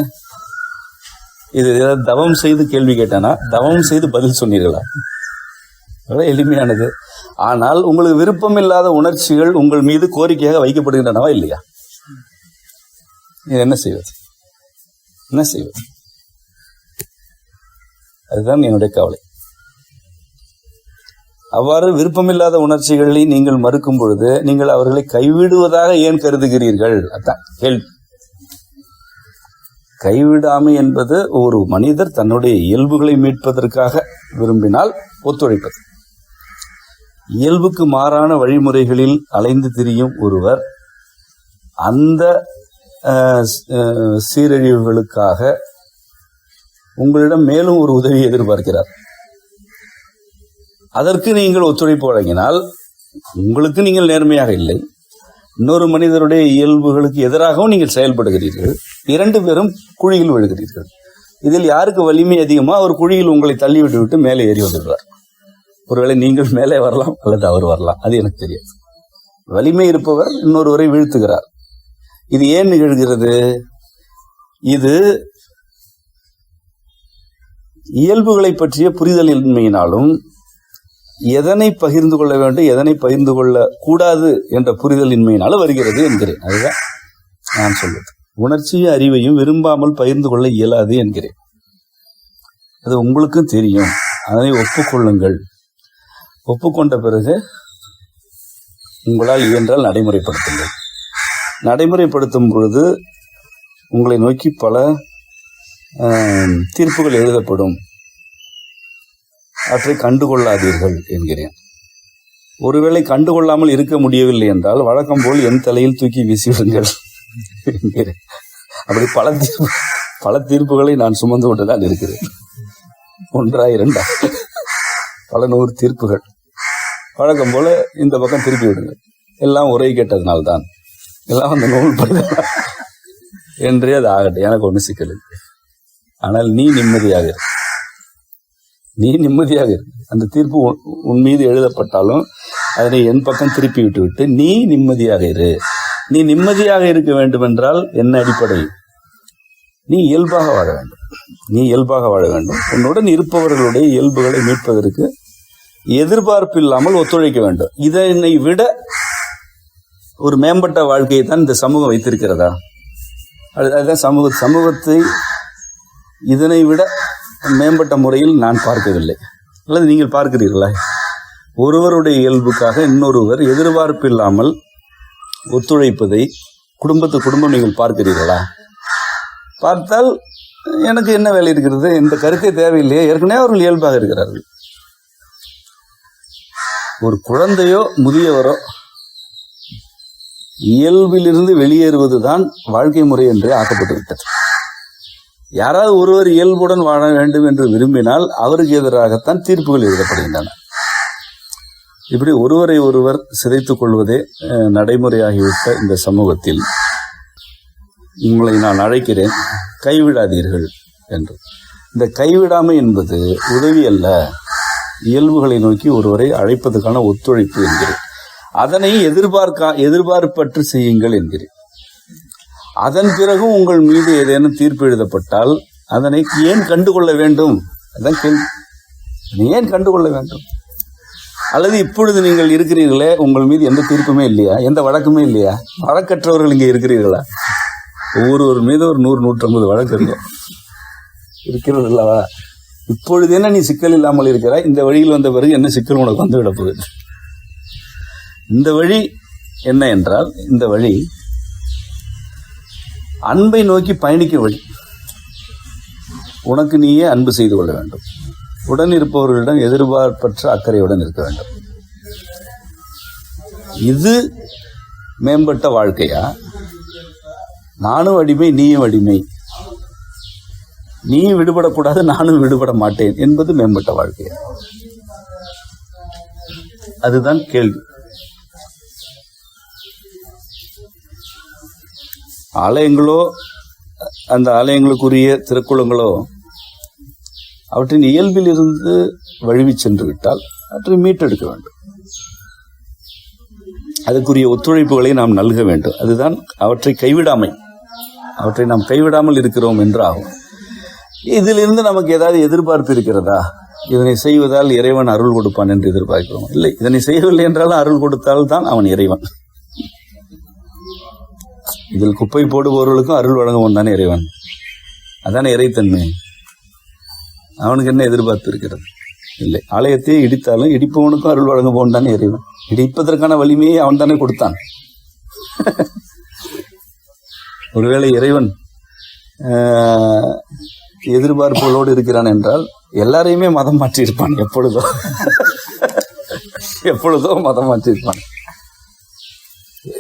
இது ஏதாவது தவம் செய்து கேள்வி கேட்டானா தவம் செய்து பதில் சொன்னீர்களா? அவ்வளவு எளிமையானது. ஆனால் உங்களுக்கு விருப்பம் இல்லாத உணர்ச்சிகள் உங்கள் மீது கோரிக்கையாக வைக்கப்படுகின்றனவா இல்லையா? என்ன செய்வது? என்ன செய்வது? அதுதான் என்னுடைய கவலை. அவ்வாறு விருப்பமில்லாத உணர்ச்சிகளை நீங்கள் மறுக்கும் பொழுது நீங்கள் அவர்களை கைவிடுவதாக ஏன் கருதுகிறீர்கள்? அதான் கேள்வி. கைவிடாமை என்பது ஒரு மனிதர் தன்னுடைய இயல்புகளை மீட்பதற்காக விரும்பினால் ஒத்துழைப்பது. இயல்புக்கு மாறான வழிமுறைகளில் அலைந்து திரியும் ஒருவர் அந்த சீரழிவுகளுக்காக உங்களிடம் மேலும் ஒரு உதவியை எதிர்பார்க்கிறார். அதற்கு நீங்கள் ஒத்துழைப்பு வழங்கினால் உங்களுக்கு நீங்கள் நேர்மையாக இல்லை, இன்னொரு மனிதருடைய இயல்புகளுக்கு எதிராகவும் நீங்கள் செயல்படுகிறீர்கள். 2 பேரும் குழியில் விழுகிறீர்கள். இதில் யாருக்கு வலிமை அதிகமோ அவர் குழியில் உங்களை தள்ளிவிட்டு விட்டு மேலே ஏறி வந்துடுவார். ஒருவேளை நீங்கள் மேலே வரலாம் அல்லது அவர் வரலாம், அது எனக்கு தெரியாது. வலிமை இருப்பவர் இன்னொருவரை வீழ்த்துகிறார். இது ஏன் நிகழ்கிறது? இது இயல்புகளை பற்றிய புரிதலின்மையினாலும் எதனை பகிர்ந்து கொள்ள வேண்டும் எதனை பகிர்ந்து கொள்ள கூடாது என்ற புரிதலின்மையினாலும் வருகிறது என்கிறேன். அதுதான் நான் சொல்வது. உணர்ச்சியும் அறிவையும் விரும்பாமல் பகிர்ந்து கொள்ள இயலாது என்கிறேன். அது உங்களுக்கும் தெரியும். அதனை ஒப்புக்கொள்ளுங்கள். ஒப்புக்கொண்ட பிறகு உங்களால் இயன்றால் நடைமுறைப்படுத்துங்கள். நடைமுறைப்படுத்தும் பொழுது உங்களை நோக்கி பல தீர்ப்புகள் எழுதப்படும். அவற்றை கண்டுகொள்ளாதீர்கள் என்கிறேன். ஒருவேளை கண்டுகொள்ளாமல் இருக்க முடியவில்லை என்றால் வழக்கம் போல் என் தலையில் தூக்கி வீசிவிடுங்கள் என்கிறேன். அப்படி பல தீர்ப்புகளை நான் சுமந்து கொண்டுதான் இருக்கிறேன். 1 2 பல 100 தீர்ப்புகள். வழக்கம் போல இந்த பக்கம் திருப்பி விடுங்கள். எல்லாம் உரை கேட்டதுனால்தான், எல்லாம் அந்த நூல் படிதான் என்றே அது ஆகட்டும், எனக்கு ஒண்ணு சிக்கல். ஆனால் நீ நிம்மதியாக இரு. நீ நிம்மதியாக இரு. அந்த தீர்ப்பு உன் மீது எழுதப்பட்டாலும் அதனை என் பக்கம் திருப்பி விட்டு நீ நிம்மதியாக இரு. நீ நிம்மதியாக இருக்க வேண்டும் என்றால் என்ன அடிப்படை? நீ இயல்பாக வாழ வேண்டும். நீ இயல்பாக வாழ வேண்டும். உன்னுடன் இருப்பவர்களுடைய இயல்புகளை மீட்பதற்கு எதிர்பார்ப்பு இல்லாமல் ஒத்துழைக்க வேண்டும். இதனை விட ஒரு மேம்பட்ட வாழ்க்கையை தான் இந்த சமூகம் வைத்திருக்கிறதா? அதுதான் சமூகத்தை இதனை விட மேம்பட்ட முறையில் நான் பார்க்கவில்லை. அல்லது நீங்கள் பார்க்கிறீர்களா? ஒருவருடைய இயல்புக்காக இன்னொருவர் எதிர்பார்ப்பு இல்லாமல் ஒத்துழைப்பதை குடும்பம் நீங்கள் பார்க்கிறீர்களா? பார்த்தால் எனக்கு என்ன வேலை இருக்கிறது? இந்த கருத்தே தேவையில்லையே. ஏற்கனவே அவர்கள் இயல்பாக இருக்கிறார்கள். ஒரு குழந்தையோ முதியவரோ இயல்பிலிருந்து வெளியேறுவதுதான் வாழ்க்கை முறை என்றே ஆக்கப்பட்டு விட்டது. யாராவது ஒருவர் இயல்புடன் வாழ வேண்டும் என்று விரும்பினால் அவருக்கு எதிராகத்தான் தீர்ப்புகள் எழுதப்படுகின்றன. இப்படி ஒருவரை ஒருவர் சிதைத்துக் கொள்வதே நடைமுறையாகிவிட்ட இந்த சமூகத்தில் உங்களை நான் அழைக்கிறேன், கைவிடாதீர்கள் என்று. இந்த கைவிடாமை என்பது உதவி அல்ல, இயல்புகளை நோக்கி ஒருவரை அழைப்பதற்கான ஒத்துழைப்பு என்கிறேன். அதனை எதிர்பார்ப்பற்று செய்யுங்கள் என்கிறேன். அதன் பிறகும் உங்கள் மீது ஏதேனும் தீர்ப்பு எழுதப்பட்டால் அதனை ஏன் கண்டுகொள்ள வேண்டும்? அதான் கேள்வி. ஏன் கண்டுகொள்ள வேண்டும்? அல்லது இப்பொழுது நீங்கள் இருக்கிறீர்களே, உங்கள் மீது எந்த தீர்ப்புமே இல்லையா? எந்த வழக்குமே இல்லையா? வழக்கற்றவர்கள் இங்கே இருக்கிறீர்களா? ஒவ்வொருவர் மீது ஒரு 100-150 வழக்கு இருக்கும். இருக்கிறது அல்லவா? இப்பொழுது என்ன நீ சிக்கல் இல்லாமல் இருக்கிறாய்? இந்த வழியில் வந்த பிறகு என்ன சிக்கல் உனக்கு வந்து விட போகுது? இந்த வழி என்ன என்றால், இந்த வழி அன்பை நோக்கி பயணிக்கும் வழி. உனக்கு நீயே அன்பு செய்து கொள்ள வேண்டும். உடன் இருப்பவர்களிடம் எதிர்பார்ப்பற்ற அக்கறையுடன் இருக்க வேண்டும். இது மேம்பட்ட வாழ்க்கையா? நானும் அடிமை, நீயும் அடிமை, நீ விடுபடக்கூடாது, நானும் விடுபட மாட்டேன் என்பது மேம்பட்ட வாழ்க்கையா? அதுதான் கேள்வி. ஆலயங்களோ அந்த ஆலயங்களுக்குரிய திருக்குளங்களோ அவற்றின் இயல்பில் இருந்து வழுவி சென்று விட்டால் அவற்றை மீட்டெடுக்க வேண்டும். அதுக்குரிய ஒத்துழைப்புகளை நாம் நல்க வேண்டும். அதுதான் அவற்றை நாம் கைவிடாமல் இருக்கிறோம் என்று ஆகும். இதிலிருந்து நமக்கு ஏதாவது எதிர்பார்ப்பு இருக்கிறதா? இதனை செய்வதால் இறைவன் அருள் கொடுப்பான் என்று எதிர்பார்க்கிறோம்? இல்லை. இதனை செய்யவில்லை என்றாலும் அருள் கொடுத்தால் தான் அவன் இறைவன். இதில் குப்பை போடுபவர்களுக்கும் அருள் வழங்குவோம் தானே இறைவன். அதானே இறைத்தன்மை. அவனுக்கு என்ன எதிர்பார்ப்பு இருக்கிறது? இல்லை. ஆலயத்தையே இடித்தாலும் இடிப்பவனுக்கும் அருள் வழங்குவோம் தானே இறைவன். இடிப்பதற்கான வலிமையை அவன் தானே கொடுத்தான். ஒருவேளை இறைவன் எதிர்பார்ப்புகளோடு இருக்கிறான் என்றால் எல்லாரையுமே மதம் மாற்றியிருப்பான். எப்பொழுதோ மதம் மாற்றியிருப்பான்.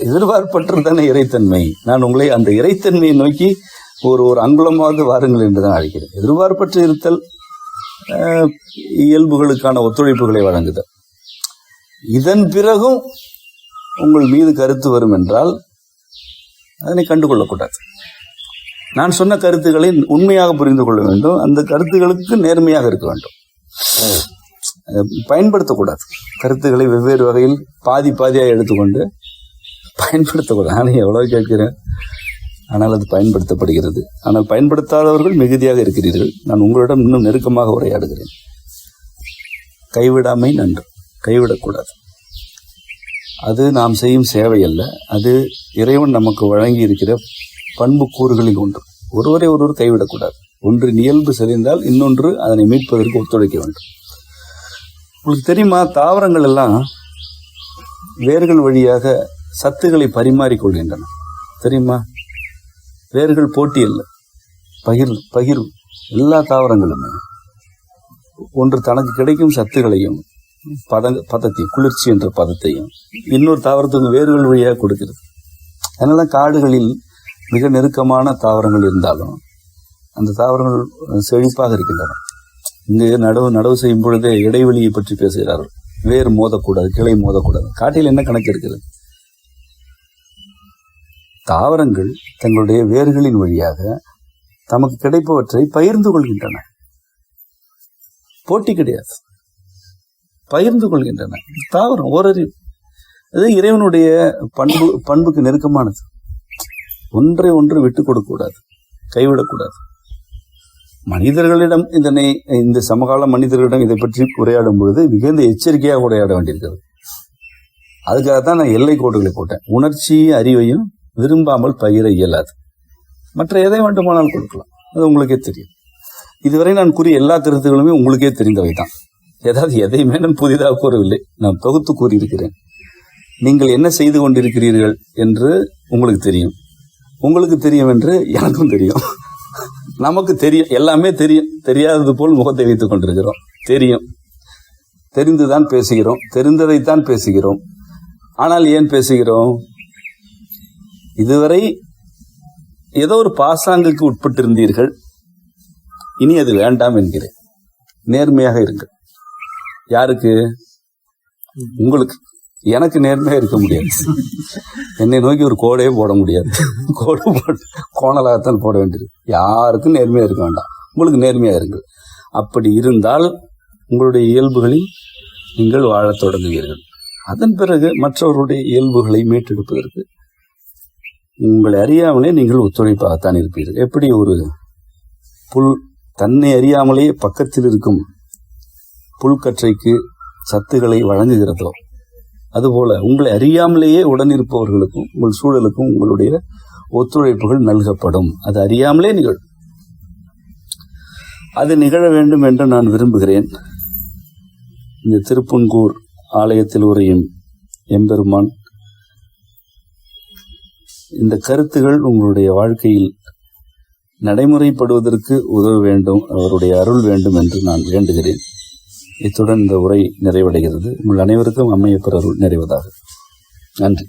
எதிர்பார்ப்பற்று தானே இறைத்தன்மை. நான் உங்களை அந்த இறைத்தன்மையை நோக்கி ஒரு அங்குலமாவது வாருங்கள் என்றுதான் அழைக்கிறேன். எதிர்பார்ப்பற்று இருத்தல் இயல்புகளுக்கான ஒத்துழைப்புகளை வழங்குதல். இதன் பிறகும் உங்கள் மீது கருத்து வரும் என்றால் அதனை கண்டுகொள்ளக்கூடாது. நான் சொன்ன கருத்துக்களை உண்மையாக புரிந்து கொள்ள வேண்டும். அந்த கருத்துக்களுக்கு நேர்மையாக இருக்க வேண்டும். பயன்படுத்தக்கூடாது. கருத்துக்களை வெவ்வேறு வகையில் பாதியாக எடுத்துக்கொண்டு பயன்படுத்தக்கூடாது. நானே எவ்வளவு கேட்கிறேன், ஆனால் அது பயன்படுத்தப்படுகிறது. ஆனால் பயன்படுத்தாதவர்கள் மிகுதியாக இருக்கிறீர்கள். நான் உங்களிடம் இன்னும் நெருக்கமாக உரையாடுகிறேன். கைவிடாமை நன்று. கைவிடக்கூடாது. அது நாம் செய்யும் சேவை அல்ல. அது இறைவன் நமக்கு வழங்கி இருக்கிற பண்பு கூறுகளில் ஒன்று. ஒருவரை ஒருவர் கைவிடக்கூடாது. ஒன்றின் இயல்பு சரிந்தால் இன்னொன்று அதனை மீட்பதற்கு ஒத்துழைக்க வேண்டும். உங்களுக்கு தெரியுமா, தாவரங்கள் எல்லாம் வேர்கள் வழியாக சத்துக்களை பரிமாறிக்கொள்கின்றன. தெரியுமா? வேர்கள் போட்டி அல்ல, பகிர்வு. எல்லா தாவரங்களுமே ஒன்று தனக்கு கிடைக்கும் சத்துக்களையும் பதத்தையும், குளிர்ச்சி என்ற பதத்தையும் இன்னொரு தாவரத்துக்கு வேர்கள் வழியாக கொடுக்கிறது. அதனால காடுகளில் மிக நெருக்கமான தாவரங்கள் இருந்தாலும் அந்த தாவரங்கள் செழிப்பாக இருக்கின்றன. இங்கு நடவு செய்யும் பொழுதே இடைவெளியை பற்றி பேசுகிறார்கள். வேர் மோதக்கூடாது, கிளை மோதக்கூடாது. காட்டில் என்ன கணக்கு இருக்கிறது? தாவரங்கள் தங்களுடைய வேர்களின் வழியாக தமக்கு கிடைப்பவற்றை பகிர்ந்து கொள்கின்றன. போட்டி கிடையாது, பகிர்ந்து கொள்கின்றன. தாவரம் ஓரறிவு. அது இறைவனுடைய பண்புக்கு நெருக்கமானது. ஒன்றை ஒன்று விட்டுக் கொடுக்கக்கூடாது, கைவிடக்கூடாது. மனிதர்களிடம் இந்த சமகால மனிதர்களிடம் இதை பற்றி உரையாடும் பொழுது மிகுந்த எச்சரிக்கையாக உரையாட வேண்டியிருக்கிறது. அதுக்காகத்தான் நான் எல்லை கோடுகளை போட்டேன். உணர்ச்சி அறிவையும் விரும்பாமல் பகிர இயலாது. மற்ற எதை வேண்டுமானால் கொடுக்கலாம், அது உங்களுக்கே தெரியும். இதுவரை நான் கூறிய எல்லா கருத்துக்களுமே உங்களுக்கே தெரிந்தவை தான். ஏதாவது எதையுமே நான் புதிதாக கூறவில்லை, நான் தொகுத்து கூறியிருக்கிறேன். நீங்கள் என்ன செய்து கொண்டிருக்கிறீர்கள் என்று உங்களுக்கு தெரியும், உங்களுக்கு தெரியும் என்று எனக்கும் தெரியும். நமக்கு தெரியும், எல்லாமே தெரியும். தெரியாதது போல் முகத்தை வைத்துக் கொண்டிருக்கிறோம். தெரியும், தெரிந்துதான் பேசுகிறோம், தெரிந்ததைத்தான் பேசுகிறோம். ஆனால் ஏன் பேசுகிறோம்? இதுவரை ஏதோ ஒரு பாசாங்குக்கு உட்பட்டிருந்தீர்கள், இனி அது வேண்டாம் என்கிறேன். நேர்மையாக இருங்கள். யாருக்கு? உங்களுக்கு. எனக்கு நேர்மையா இருக்க முடியாது. என்னை நோக்கி ஒரு கோடே போட முடியாது. கோணலாகத்தான் போட வேண்டியது. யாருக்கும் நேர்மையா இருக்க வேண்டாம், உங்களுக்கு நேர்மையா இருங்கள். அப்படி இருந்தால் உங்களுடைய இயல்புகளில் நீங்கள் வாழத் தொடங்குவீர்கள். அதன் பிறகு மற்றவர்களுடைய இயல்புகளை மீட்டெடுப்பதற்கு உங்களை அறியாமலே நீங்கள் ஒத்துழைப்பாகத்தான் இருப்பீர்கள். எப்படி ஒரு புல் தன்னை அறியாமலே பக்கத்தில் இருக்கும் புல்கற்றைக்கு சத்துக்களை வழங்குகிறதோ, அதுபோல உங்களை அறியாமலேயே உடனிருப்பவர்களுக்கும் உங்கள் சூழலுக்கும் உங்களுடைய ஒத்துழைப்புகள் நல்கப்படும். அது அறியாமலே நிகழும். அது நிகழ வேண்டும் என்று நான் விரும்புகிறேன். இந்த திருப்புன்கூர் ஆலயத்தில் உரையும் எம்பெருமான் இந்த கருத்துகள் உங்களுடைய வாழ்க்கையில் நடைமுறைப்படுவதற்கு உதவ வேண்டும், அவருடைய அருள் வேண்டும் என்று நான் வேண்டுகிறேன். இத்துடன் இந்த உரை நிறைவடைகிறது. உங்கள் அனைவருக்கும் அம்மையப்பர் அருள் நிறைவதாக. நன்றி.